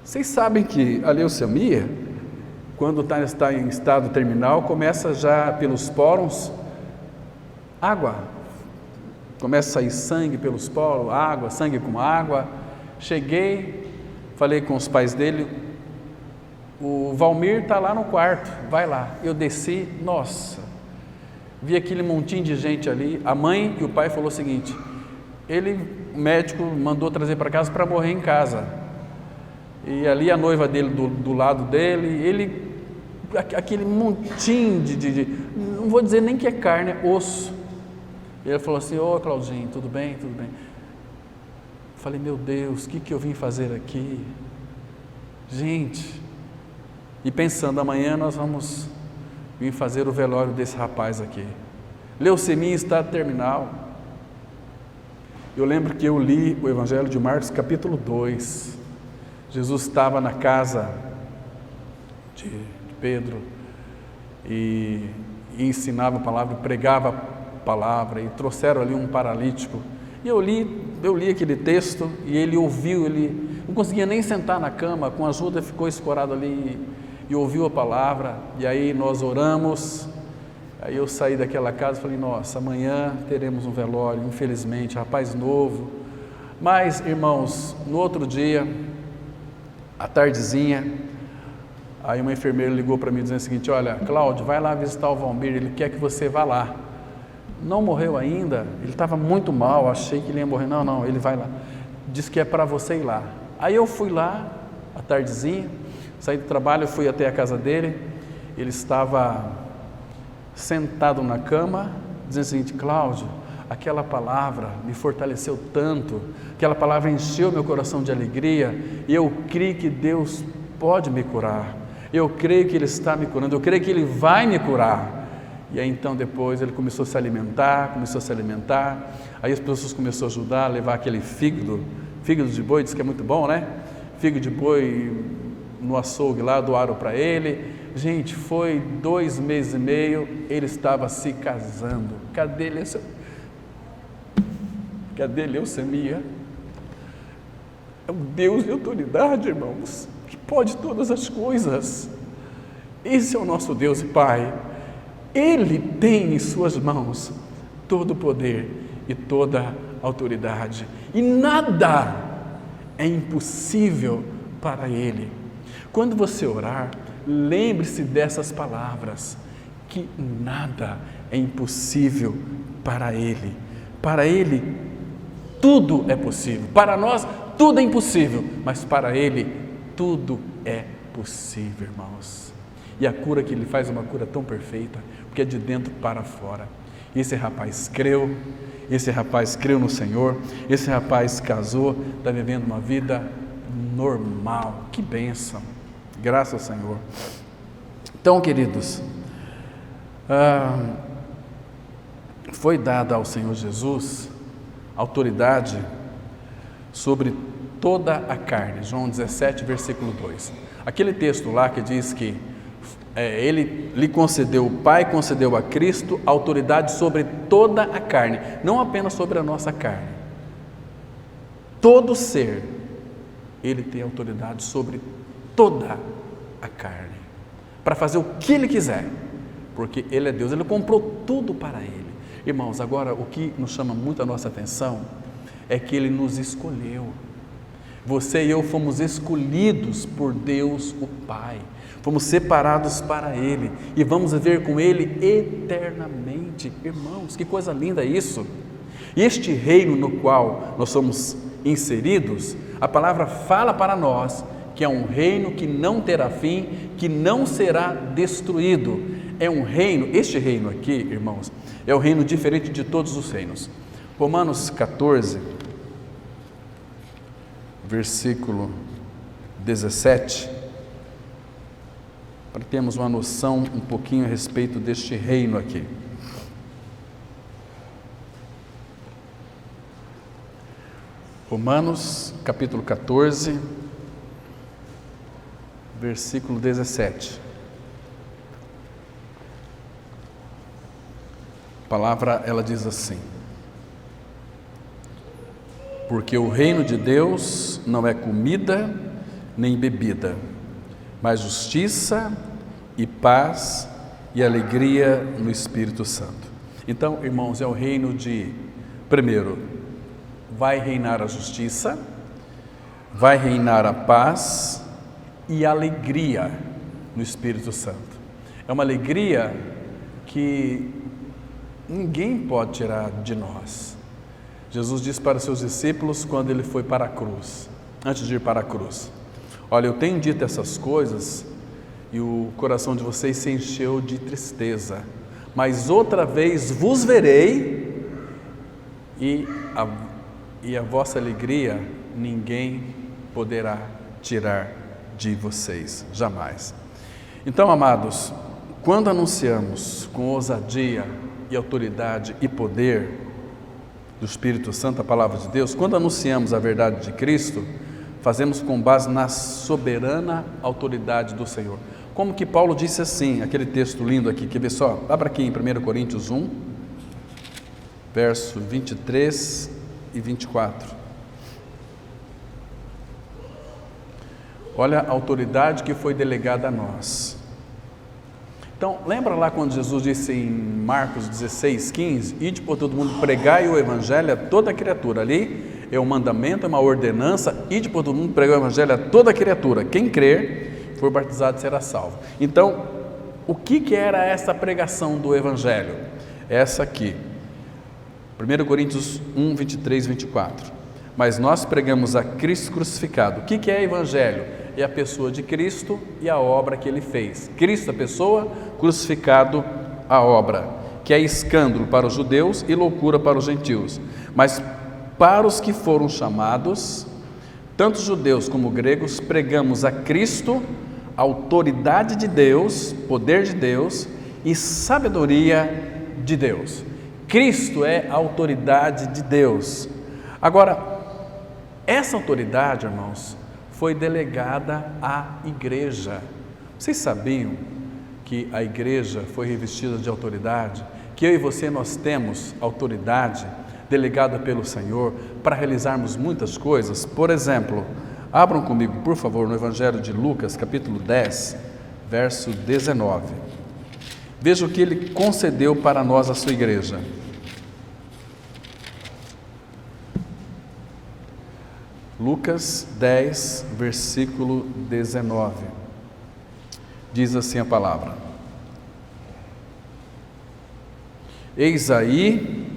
S1: Vocês sabem que a leucemia, quando está em estado terminal, começa já pelos poros, água, começa a sair sangue pelos poros, água, sangue com água. Cheguei, falei com os pais dele, o Valmir está lá no quarto, vai lá. Eu desci, nossa, vi aquele montinho de gente ali, a mãe e o pai falou o seguinte, o médico mandou trazer para casa para morrer em casa, e ali a noiva dele do lado dele, aquele montinho não vou dizer nem que é carne, é osso. Ele falou assim, ô Claudinho, tudo bem? Tudo bem. Falei, meu Deus, o que eu vim fazer aqui? Gente, e pensando, amanhã nós vamos vir fazer o velório desse rapaz aqui. Leucemia em estado terminal. Eu lembro que eu li o Evangelho de Marcos, capítulo 2. Jesus estava na casa de Pedro e ensinava a palavra, pregava a palavra, e trouxeram ali um paralítico. E eu li aquele texto e ele ouviu, ele não conseguia nem sentar na cama, com ajuda ficou escorado ali e ouviu a palavra. E aí nós oramos. Aí eu saí daquela casa e falei, nossa, amanhã teremos um velório, infelizmente, rapaz novo. Mas, irmãos, no outro dia, à tardezinha, aí uma enfermeira ligou para mim dizendo o seguinte, olha, Cláudio, vai lá visitar o Valmir, ele quer que você vá lá. Não morreu ainda, ele estava muito mal, achei que ele ia morrer, não, ele vai lá. Diz que é para você ir lá. Aí eu fui lá, à tardezinha, saí do trabalho, fui até a casa dele, ele estava sentado na cama, dizendo o seguinte, Cláudio, aquela palavra me fortaleceu tanto, aquela palavra encheu meu coração de alegria, e eu creio que Deus pode me curar, eu creio que Ele está me curando, eu creio que Ele vai me curar. E aí então depois ele começou a se alimentar, aí as pessoas começaram a ajudar, a levar aquele fígado de boi, diz que é muito bom, né? Fígado de boi no açougue lá, doaram para ele. Gente, foi 2 meses e meio, ele estava se casando. Cadê leucemia? É um Deus de autoridade, irmãos, que pode todas as coisas. Esse é o nosso Deus e Pai. Ele tem em suas mãos todo o poder e toda a autoridade. E nada é impossível para Ele. Quando você orar, lembre-se dessas palavras, que nada é impossível para Ele. Para Ele, tudo é possível. Para nós, tudo é impossível, mas para Ele, tudo é possível, irmãos. E a cura que Ele faz é uma cura tão perfeita, porque é de dentro para fora. Esse rapaz creu no Senhor, esse rapaz casou, está vivendo uma vida normal. Que bênção, graças ao Senhor. Então, queridos, foi dada ao Senhor Jesus autoridade sobre toda a carne. João 17, versículo 2. Aquele texto lá que diz que ele lhe concedeu, o Pai concedeu a Cristo autoridade sobre toda a carne, não apenas sobre a nossa carne. Todo ser, ele tem autoridade sobre toda a carne, para fazer o que ele quiser, porque ele é Deus, ele comprou tudo para ele. Irmãos, agora o que nos chama muito a nossa atenção é que ele nos escolheu. Você e eu fomos escolhidos por Deus o Pai, fomos separados para Ele e vamos viver com Ele eternamente. Irmãos, que coisa linda isso! E este reino no qual nós somos inseridos, a palavra fala para nós que é um reino que não terá fim, que não será destruído. É um reino, este reino aqui, irmãos, é um reino diferente de todos os reinos. Romanos 14, versículo 17, para termos uma noção um pouquinho a respeito deste reino aqui. Romanos, capítulo 14, versículo 17. A palavra, ela diz assim: porque o reino de Deus não é comida nem bebida, mas justiça e paz e alegria no Espírito Santo. Então, irmãos, é o reino de, primeiro, vai reinar a justiça, vai reinar a paz e a alegria no Espírito Santo. É uma alegria que ninguém pode tirar de nós. Jesus disse para seus discípulos quando ele foi para a cruz, antes de ir para a cruz: olha, eu tenho dito essas coisas e o coração de vocês se encheu de tristeza, mas outra vez vos verei e a vossa alegria ninguém poderá tirar de vocês, jamais. Então, amados, quando anunciamos com ousadia e autoridade e poder do Espírito Santo a palavra de Deus, quando anunciamos a verdade de Cristo, fazemos com base na soberana autoridade do Senhor. Como que Paulo disse assim, aquele texto lindo aqui, quer ver só? Abra aqui em 1 Coríntios 1, verso 23 e 24. Olha a autoridade que foi delegada a nós. Então, lembra lá quando Jesus disse em Marcos 16, 15, ide por todo mundo, pregai o evangelho a toda criatura. Ali é um mandamento, é uma ordenança, ide por todo mundo, pregai o evangelho a toda criatura. Quem crer, for batizado, será salvo. Então, o que era essa pregação do evangelho? Essa aqui, 1 Coríntios 1, 23 e 24. Mas nós pregamos a Cristo crucificado. O que é evangelho? É a pessoa de Cristo e a obra que Ele fez. Cristo a pessoa, crucificado a obra, que é escândalo para os judeus e loucura para os gentios. Mas para os que foram chamados, tanto judeus como gregos, pregamos a Cristo, autoridade de Deus, poder de Deus e sabedoria de Deus. Cristo é a autoridade de Deus. Agora, essa autoridade, irmãos, foi delegada à igreja. Vocês sabiam que a igreja foi revestida de autoridade? Que eu e você, nós temos autoridade delegada pelo Senhor para realizarmos muitas coisas? Por exemplo, abram comigo, por favor, no Evangelho de Lucas, capítulo 10, verso 19. Veja o que Ele concedeu para nós, a sua igreja. Lucas 10, versículo 19, diz assim a palavra: eis aí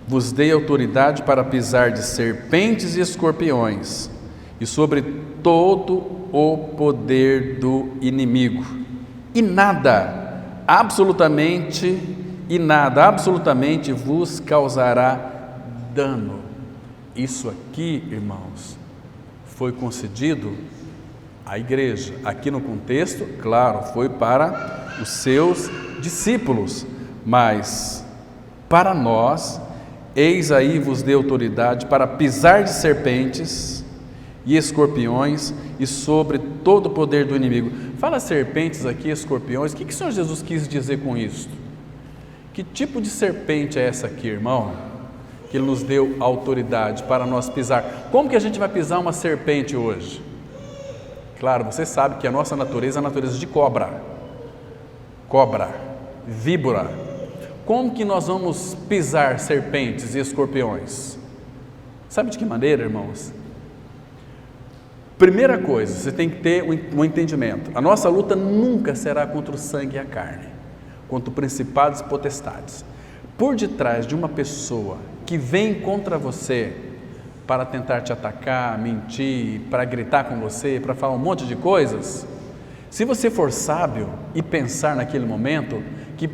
S1: vos dei autoridade para pisar de serpentes e escorpiões, e sobre todo o poder do inimigo, e nada, absolutamente e nada absolutamente vos causará dano. Isso aqui, irmãos, foi concedido à igreja. Aqui no contexto, claro, foi para os seus discípulos, mas para nós, eis aí vos dei autoridade para pisar de serpentes e escorpiões e sobre todo o poder do inimigo. Fala serpentes aqui, escorpiões, o que o Senhor Jesus quis dizer com isso? Que tipo de serpente é essa aqui, irmão? Que Ele nos deu autoridade para nós pisar. Como que a gente vai pisar uma serpente hoje? Claro, você sabe que a nossa natureza é a natureza de cobra, víbora. Como que nós vamos pisar serpentes e escorpiões? Sabe de que maneira, irmãos? Primeira coisa, você tem que ter um entendimento. A nossa luta nunca será contra o sangue e a carne, contra principados e potestades. Por detrás de uma pessoa que vem contra você para tentar te atacar, mentir, para gritar com você, para falar um monte de coisas, se você for sábio e pensar naquele momento que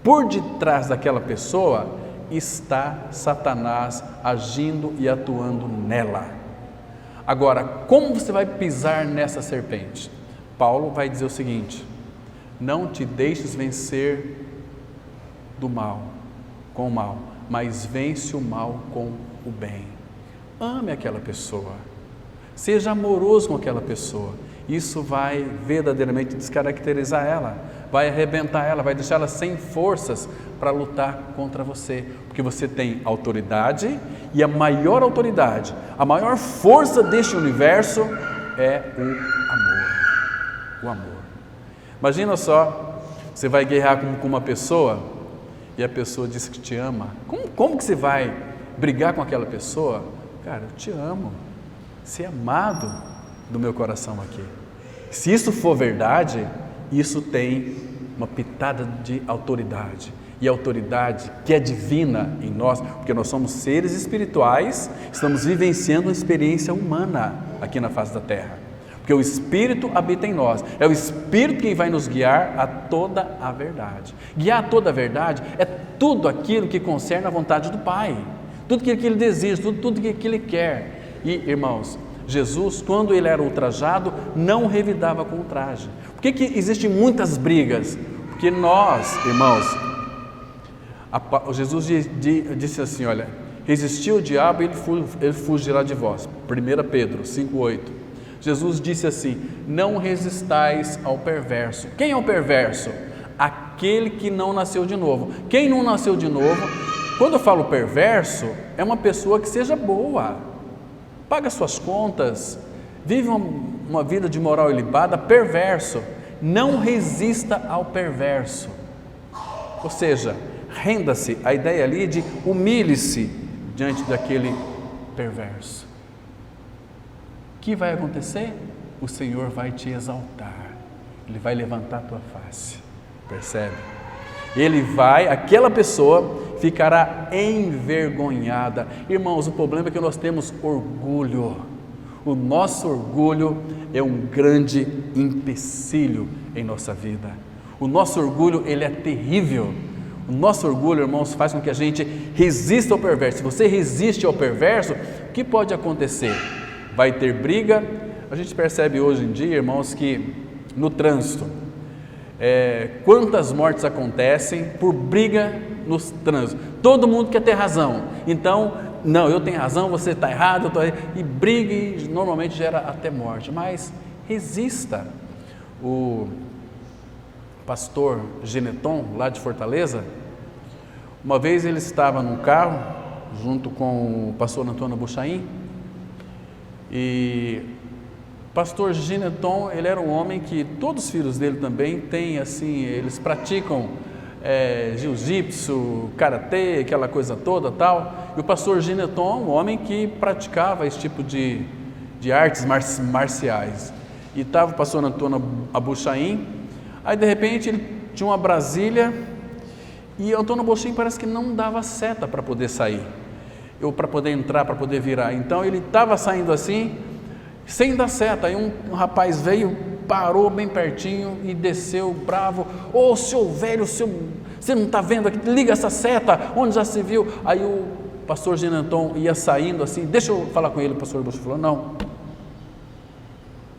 S1: por detrás daquela pessoa está Satanás agindo e atuando nela. Agora, como você vai pisar nessa serpente? Paulo vai dizer o seguinte: não te deixes vencer do mal, com o mal, mas vence o mal com o bem. Ame aquela pessoa, seja amoroso com aquela pessoa. Isso vai verdadeiramente descaracterizar ela, vai arrebentar ela, vai deixar ela sem forças para lutar contra você, porque você tem autoridade, e a maior autoridade, a maior força deste universo é o amor. Imagina só, você vai guerrear com uma pessoa e a pessoa diz que te ama. Como que você vai brigar com aquela pessoa? Cara, eu te amo, ser amado do meu coração aqui. Se isso for verdade, isso tem uma pitada de autoridade. E a autoridade que é divina em nós, porque nós somos seres espirituais, estamos vivenciando uma experiência humana aqui na face da terra. Porque o Espírito habita em nós, é o Espírito quem vai nos guiar a toda a verdade. Guiar a toda a verdade é tudo aquilo que concerne a vontade do Pai, tudo aquilo que Ele deseja, tudo aquilo que Ele quer. E, irmãos, Jesus, quando Ele era ultrajado, não revidava com ultraje. Por que existem muitas brigas? Porque nós, irmãos, Jesus disse assim, olha, resistir ao diabo e ele fugirá de vós. 1 Pedro 5,8. Jesus disse assim, não resistais ao perverso. Quem é o perverso? Aquele que não nasceu de novo. Quem não nasceu de novo, quando eu falo perverso, é uma pessoa que seja boa, paga suas contas, vive uma vida de moral ilibada. Perverso, não resista ao perverso, ou seja, renda-se. A ideia ali de humilhe-se diante daquele perverso. O que vai acontecer? O Senhor vai te exaltar, Ele vai levantar a tua face, percebe? Aquela pessoa ficará envergonhada. Irmãos, o problema é que nós temos orgulho. O nosso orgulho é um grande empecilho em nossa vida. O nosso orgulho, ele é terrível. O nosso orgulho, irmãos, faz com que a gente resista ao perverso. Se você resiste ao perverso, o que pode acontecer? Vai ter briga. A gente percebe hoje em dia, irmãos, que no trânsito, quantas mortes acontecem por briga no trânsito. Todo mundo quer ter razão. Então, não, eu tenho razão, você está errado, e briga, e normalmente gera até morte. Mas resista. O pastor Geneton, lá de Fortaleza, uma vez ele estava num carro junto com o pastor Antônio Buchaim, e o pastor Geneton, ele era um homem que todos os filhos dele também têm, assim, eles praticam jiu-jitsu, karatê, aquela coisa toda tal. E o pastor Geneton, um homem que praticava esse tipo de artes marciais. E estava o pastor Antônio Abuchaim. Aí de repente ele tinha uma Brasília e o Antônio Abuchaim parece que não dava seta para poder sair, ou para poder entrar, para poder virar. Então ele estava saindo assim, sem dar seta. Aí um rapaz veio, parou bem pertinho e desceu bravo. Ô, seu velho, seu Você não está vendo aqui? Liga essa seta, onde já se viu? Aí o pastor Genanton ia saindo assim, deixa eu falar com ele. O pastor Bush falou, não,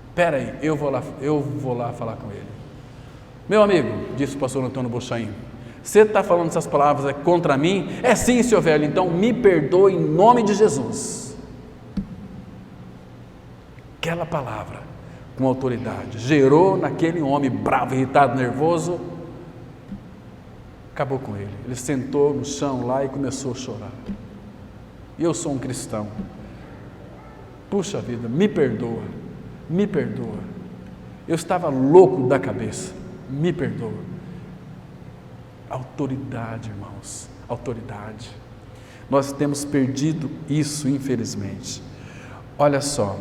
S1: espera aí, eu vou lá falar com ele. Meu amigo, disse o pastor Antônio Bochaim, você está falando essas palavras contra mim? É sim, senhor velho, então me perdoe em nome de Jesus. Aquela palavra, com autoridade, gerou naquele homem bravo, irritado, nervoso, acabou com ele. Ele sentou no chão lá e começou a chorar. E eu sou um cristão. Puxa vida, me perdoa, me perdoa. Eu estava louco da cabeça, me perdoa. Autoridade, irmãos, autoridade. Nós temos perdido isso, infelizmente. Olha só,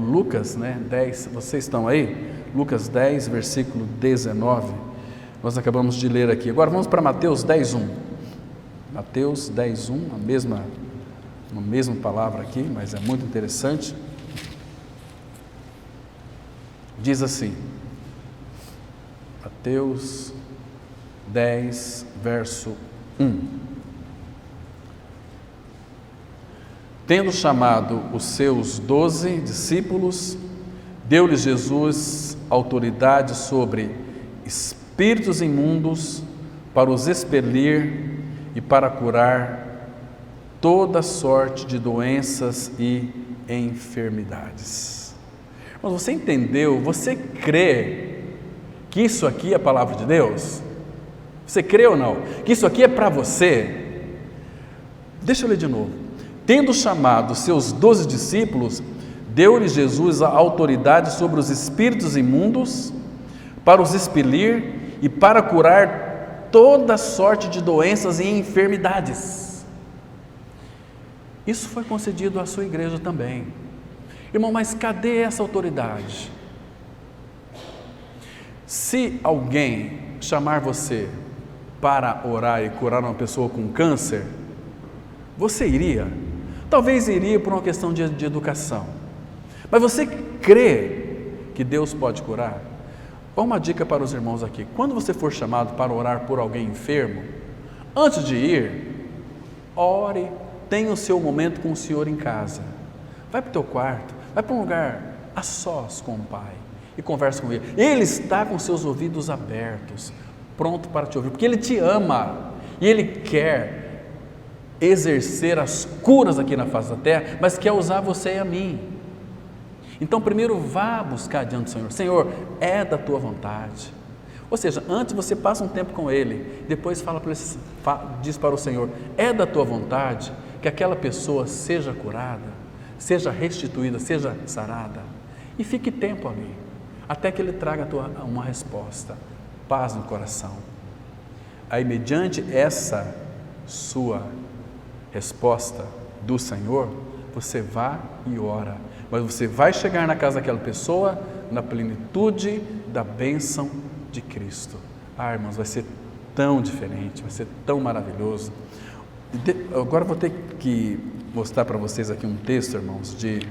S1: Lucas 10, vocês estão aí? Lucas 10, versículo 19, nós acabamos de ler aqui. Agora vamos para Mateus 10, 1. Mateus 10, 1, a mesma palavra aqui, mas é muito interessante. Diz assim, Mateus 10, verso 1. Tendo chamado os seus 12 discípulos, deu-lhes Jesus autoridade sobre espíritos imundos para os expelir e para curar toda sorte de doenças e enfermidades. Mas você entendeu? Você crê que isso aqui é a palavra de Deus? Você crê ou não? Que isso aqui é para você? Deixa eu ler de novo. Tendo chamado seus 12 discípulos, deu-lhes Jesus a autoridade sobre os espíritos imundos, para os expelir e para curar toda sorte de doenças e enfermidades. Isso foi concedido à sua igreja também. Irmão, mas cadê essa autoridade? Se alguém chamar você para orar e curar uma pessoa com câncer, você iria? Talvez iria por uma questão de educação. Mas você crê que Deus pode curar? Uma dica para os irmãos aqui: quando você for chamado para orar por alguém enfermo, antes de ir, ore, tenha o seu momento com o Senhor em casa. Vai para o teu quarto, vai para um lugar a sós com o Pai e conversa com Ele. Ele está com seus ouvidos abertos, pronto para te ouvir, porque Ele te ama e Ele quer exercer as curas aqui na face da terra, mas quer usar você e a mim. Então primeiro vá buscar diante do Senhor. Senhor, é da tua vontade. Ou seja, antes você passa um tempo com Ele, depois diz para o Senhor, é da tua vontade que aquela pessoa seja curada, seja restituída, seja sarada, e fique tempo ali, até que Ele traga uma resposta, paz no coração. Aí, mediante essa sua resposta do Senhor, você vá e ora, mas você vai chegar na casa daquela pessoa na plenitude da bênção de Cristo. Irmãos, vai ser tão diferente, vai ser tão maravilhoso. Agora vou ter que mostrar para vocês aqui um texto, irmãos, de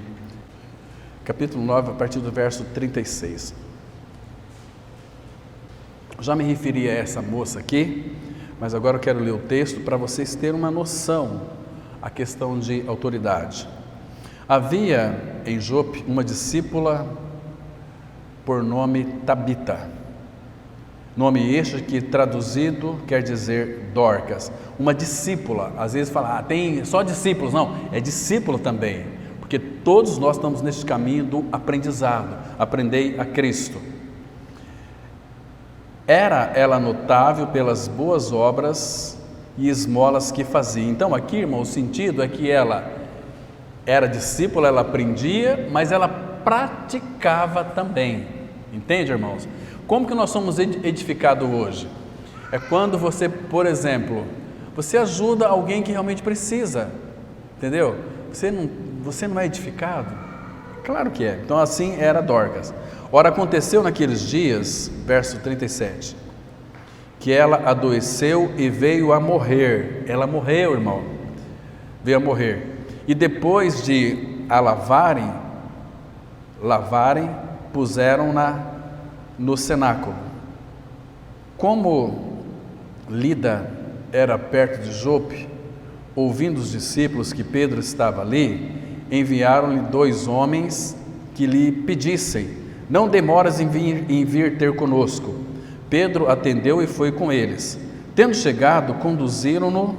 S1: capítulo 9, a partir do verso 36. Já me referi a essa moça aqui, mas agora eu quero ler o texto para vocês terem uma noção a questão de autoridade. Havia em Jope uma discípula por nome Tabita, nome este que traduzido quer dizer Dorcas, uma discípula. Às vezes fala, tem só discípulos, não, é discípulo também, porque todos nós estamos neste caminho do aprendizado, aprendei a Cristo. Era ela notável pelas boas obras e esmolas que fazia. Então aqui, irmão, o sentido é que ela era discípula, ela aprendia, mas ela praticava também. Entende, irmãos? Como que nós somos edificados hoje? É quando você, por exemplo, você ajuda alguém que realmente precisa, entendeu? Você não é edificado? Claro que é. Então assim era Dorcas. Ora, aconteceu naqueles dias, verso 37, que ela adoeceu e veio a morrer. Ela morreu, irmão, veio a morrer. E depois de a lavarem, puseram-na no cenáculo. Como Lida era perto de Jope, ouvindo os discípulos que Pedro estava ali, enviaram-lhe 2 homens que lhe pedissem: não demoras em vir ter conosco. Pedro atendeu e foi com eles. Tendo chegado, conduziram-no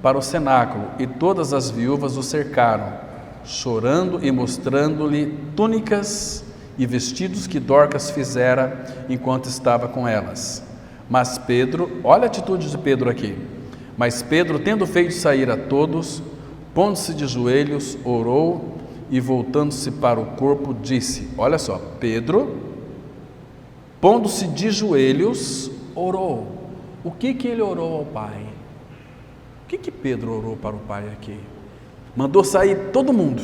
S1: para o cenáculo, e todas as viúvas o cercaram, chorando e mostrando-lhe túnicas e vestidos que Dorcas fizera enquanto estava com elas. Mas Pedro, olha a atitude de Pedro aqui. Mas Pedro, tendo feito sair a todos, pondo-se de joelhos, orou e voltando-se para o corpo, disse: olha só, Pedro, pondo-se de joelhos, orou. O que ele orou ao Pai? O que Pedro orou para o Pai aqui? Mandou sair todo mundo.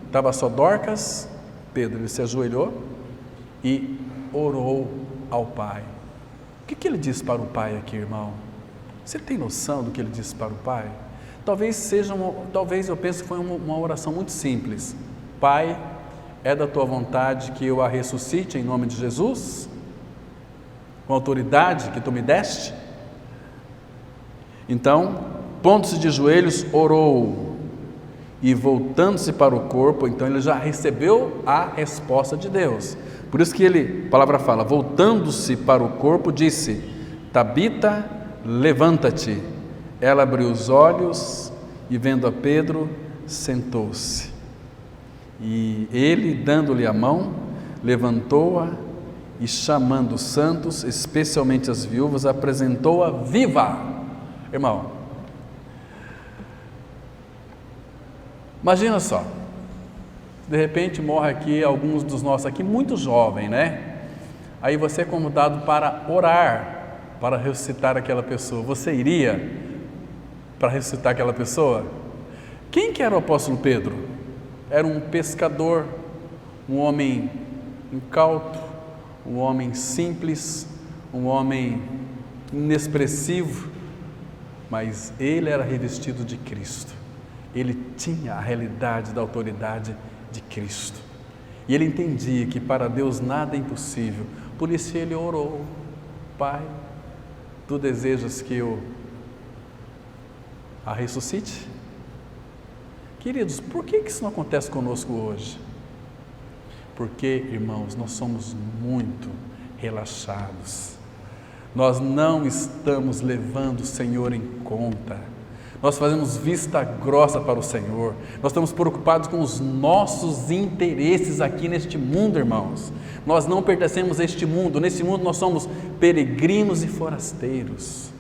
S1: Estava só Dorcas. Pedro, ele se ajoelhou e orou ao Pai. O que ele disse para o Pai aqui, irmão? Você tem noção do que ele disse para o Pai? Talvez eu penso que foi uma oração muito simples. Pai, é da tua vontade que eu a ressuscite em nome de Jesus? Com a autoridade que tu me deste? Então, pondo-se de joelhos, orou, e voltando-se para o corpo, então ele já recebeu a resposta de Deus. Por isso que a palavra fala, voltando-se para o corpo, disse: Tabita, levanta-te. Ela abriu os olhos e, vendo a Pedro, sentou-se. E ele, dando-lhe a mão, levantou-a e, chamando os santos, especialmente as viúvas, apresentou-a viva. Irmão, imagina só, de repente morre aqui alguns dos nossos aqui, muito jovem, né? Aí você é convidado para orar, para ressuscitar aquela pessoa. Você iria para ressuscitar aquela pessoa? Quem que era o apóstolo Pedro? Era um pescador, um homem incauto, um homem simples, um homem inexpressivo, mas ele era revestido de Cristo. Ele tinha a realidade da autoridade de Cristo. E ele entendia que para Deus nada é impossível. Por isso ele orou: Pai, tu desejas que eu a ressuscite? Queridos, por que isso não acontece conosco hoje? Porque, irmãos, nós somos muito relaxados. Nós não estamos levando o Senhor em conta. Nós fazemos vista grossa para o Senhor. Nós estamos preocupados com os nossos interesses aqui neste mundo, irmãos. Nós não pertencemos a este mundo. Nesse mundo nós somos peregrinos e forasteiros.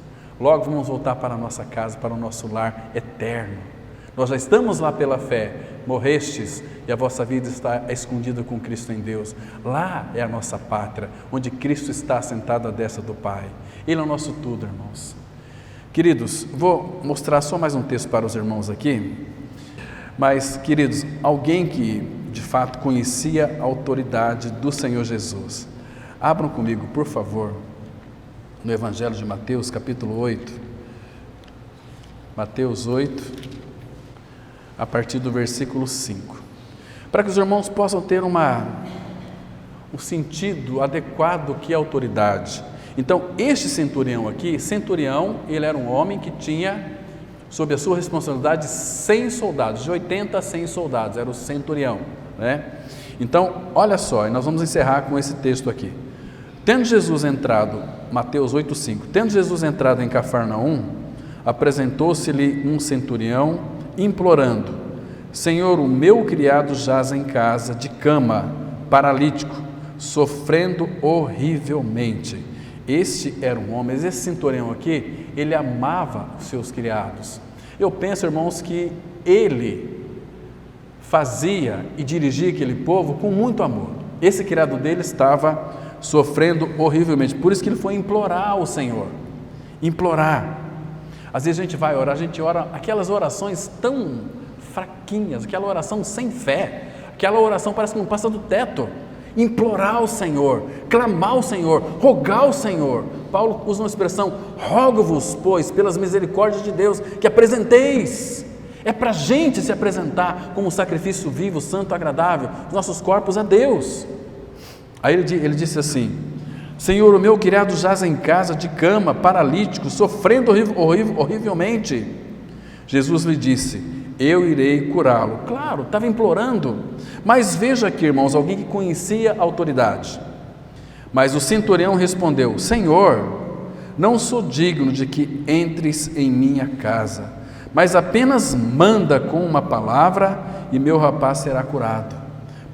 S1: Logo vamos voltar para a nossa casa, para o nosso lar eterno. Nós já estamos lá pela fé. Morrestes e a vossa vida está escondida com Cristo em Deus. Lá é a nossa pátria, onde Cristo está assentado à destra do Pai. Ele é o nosso tudo, irmãos. Queridos, vou mostrar só mais um texto para os irmãos aqui. Mas, queridos, alguém que de fato conhecia a autoridade do Senhor Jesus. Abram comigo, por favor, no Evangelho de Mateus, capítulo 8. Mateus 8, a partir do versículo 5. Para que os irmãos possam ter um sentido adequado que é autoridade. Então, este centurião aqui, ele era um homem que tinha, sob a sua responsabilidade, 100 soldados, de 80 a 100 soldados, era o centurião, né? Então, olha só, e nós vamos encerrar com esse texto aqui. Tendo Jesus entrado, Mateus 8,5, tendo Jesus entrado em Cafarnaum, apresentou-se-lhe um centurião, implorando: Senhor, o meu criado jaz em casa, de cama, paralítico, sofrendo horrivelmente. Este era um homem, mas esse centurião aqui, ele amava os seus criados. Eu penso, irmãos, que ele fazia e dirigia aquele povo com muito amor. Esse criado dele estava sofrendo horrivelmente, por isso que ele foi implorar ao Senhor. Implorar. Às vezes a gente vai orar, a gente ora aquelas orações tão fraquinhas, aquela oração sem fé, aquela oração parece que não passa do teto. Implorar ao Senhor, clamar ao Senhor, rogar ao Senhor. Paulo usa uma expressão: rogo-vos, pois, pelas misericórdias de Deus, que apresenteis. É para a gente se apresentar como um sacrifício vivo, santo, agradável, os nossos corpos a Deus. Aí ele disse assim: Senhor, o meu criado jaz em casa de cama, paralítico, sofrendo horrivelmente. Jesus lhe disse: eu irei curá-lo. Claro, estava implorando. Mas veja aqui, irmãos, alguém que conhecia a autoridade. Mas o centurião respondeu: Senhor, não sou digno de que entres em minha casa, mas apenas manda com uma palavra e meu rapaz será curado.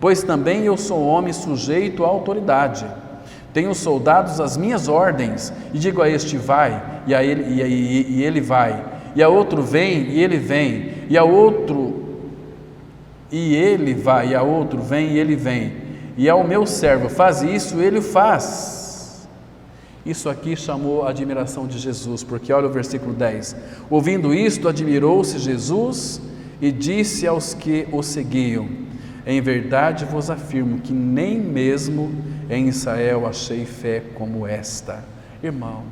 S1: Pois também eu sou homem sujeito à autoridade. Tenho soldados às minhas ordens, e digo a este vai, e ele vai, e a outro vem, e ele vem, e a outro e ele vai, e a outro vem, e ele vem, e ao meu servo faz isso, ele o faz. Isso aqui chamou a admiração de Jesus, porque olha o versículo 10, ouvindo isto, admirou-se Jesus e disse aos que o seguiam: em verdade vos afirmo que nem mesmo em Israel achei fé como esta. Irmão,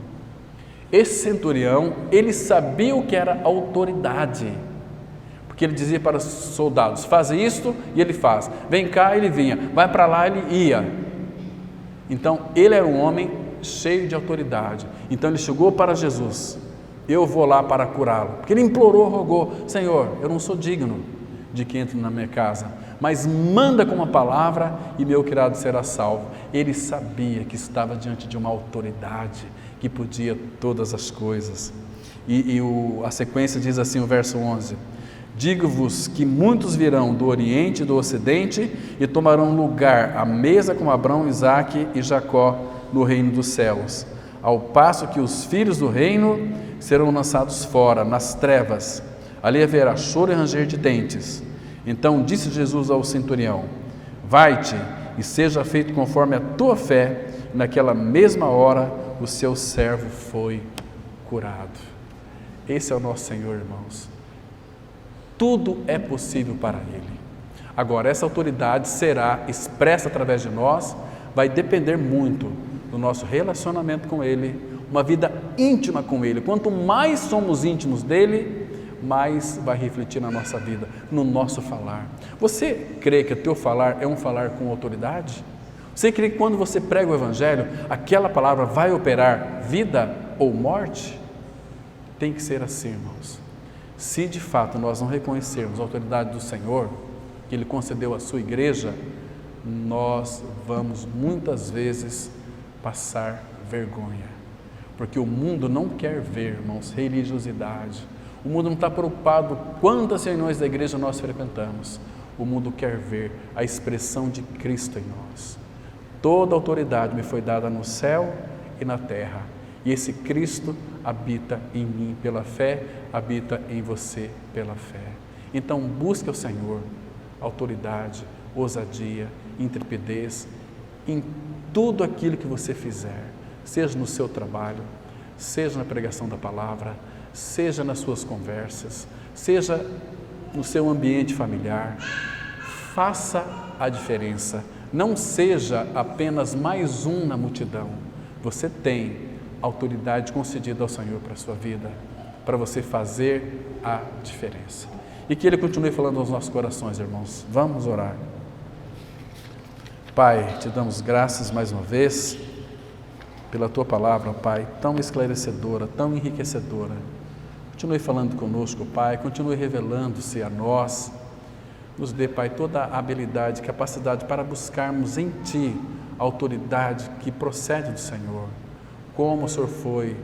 S1: esse centurião, ele sabia o que era autoridade, porque ele dizia para os soldados: faz isto, e ele faz, vem cá, ele vinha, vai para lá, ele ia. Então ele era um homem cheio de autoridade. Então ele chegou para Jesus: eu vou lá para curá-lo, porque ele implorou, rogou: Senhor, eu não sou digno de que entre na minha casa, mas manda com uma palavra e meu criado será salvo. Ele sabia que estava diante de uma autoridade que podia todas as coisas. A sequência diz assim, o verso 11: digo-vos que muitos virão do Oriente e do Ocidente e tomarão lugar à mesa com Abraão, Isaque e Jacó no reino dos céus, ao passo que os filhos do reino serão lançados fora, nas trevas. Ali haverá choro e ranger de dentes. Então disse Jesus ao centurião: vai-te e seja feito conforme a tua fé. Naquela mesma hora o seu servo foi curado. Esse é o nosso Senhor, irmãos. Tudo é possível para Ele. Agora, essa autoridade será expressa através de nós, vai depender muito do nosso relacionamento com Ele, uma vida íntima com Ele. Quanto mais somos íntimos dEle, mais vai refletir na nossa vida, no nosso falar. Você crê que o teu falar é um falar com autoridade? Você crê que quando você prega o Evangelho, aquela palavra vai operar vida ou morte? Tem que ser assim, irmãos. Se de fato nós não reconhecermos a autoridade do Senhor, que Ele concedeu à sua igreja, nós vamos muitas vezes passar vergonha, porque o mundo não quer ver, irmãos, religiosidade. O mundo não está preocupado quantas reuniões da igreja nós frequentamos. O mundo quer ver a expressão de Cristo em nós. Toda autoridade me foi dada no céu e na terra, e esse Cristo habita em mim pela fé, habita em você pela fé. Então busque ao Senhor autoridade, ousadia, intrepidez em tudo aquilo que você fizer, seja no seu trabalho, seja na pregação da palavra, seja nas suas conversas, seja no seu ambiente familiar. Faça a diferença, não seja apenas mais um na multidão. Você tem autoridade concedida ao Senhor para a sua vida, para você fazer a diferença. E que Ele continue falando aos nossos corações, irmãos. Vamos orar. Pai, te damos graças mais uma vez pela Tua palavra, Pai, tão esclarecedora, tão enriquecedora. Continue falando conosco, Pai, continue revelando-se a nós. Nos dê, Pai, toda a habilidade, capacidade para buscarmos em Ti a autoridade que procede do Senhor, como o Senhor foi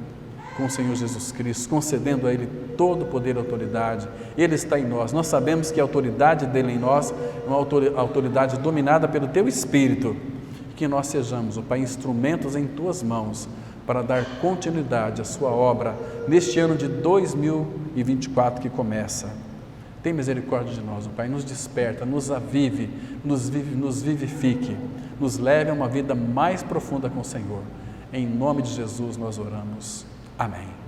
S1: com o Senhor Jesus Cristo, concedendo a Ele todo o poder e autoridade. Ele está em nós. Nós sabemos que a autoridade dEle em nós é uma autoridade dominada pelo Teu Espírito. Que nós sejamos, ó Pai, instrumentos em Tuas mãos para dar continuidade à Sua obra neste ano de 2024 que começa. Tem misericórdia de nós, ó Pai, nos desperta, nos avive, nos vivifique, nos leve a uma vida mais profunda com o Senhor. Em nome de Jesus nós oramos. Amém.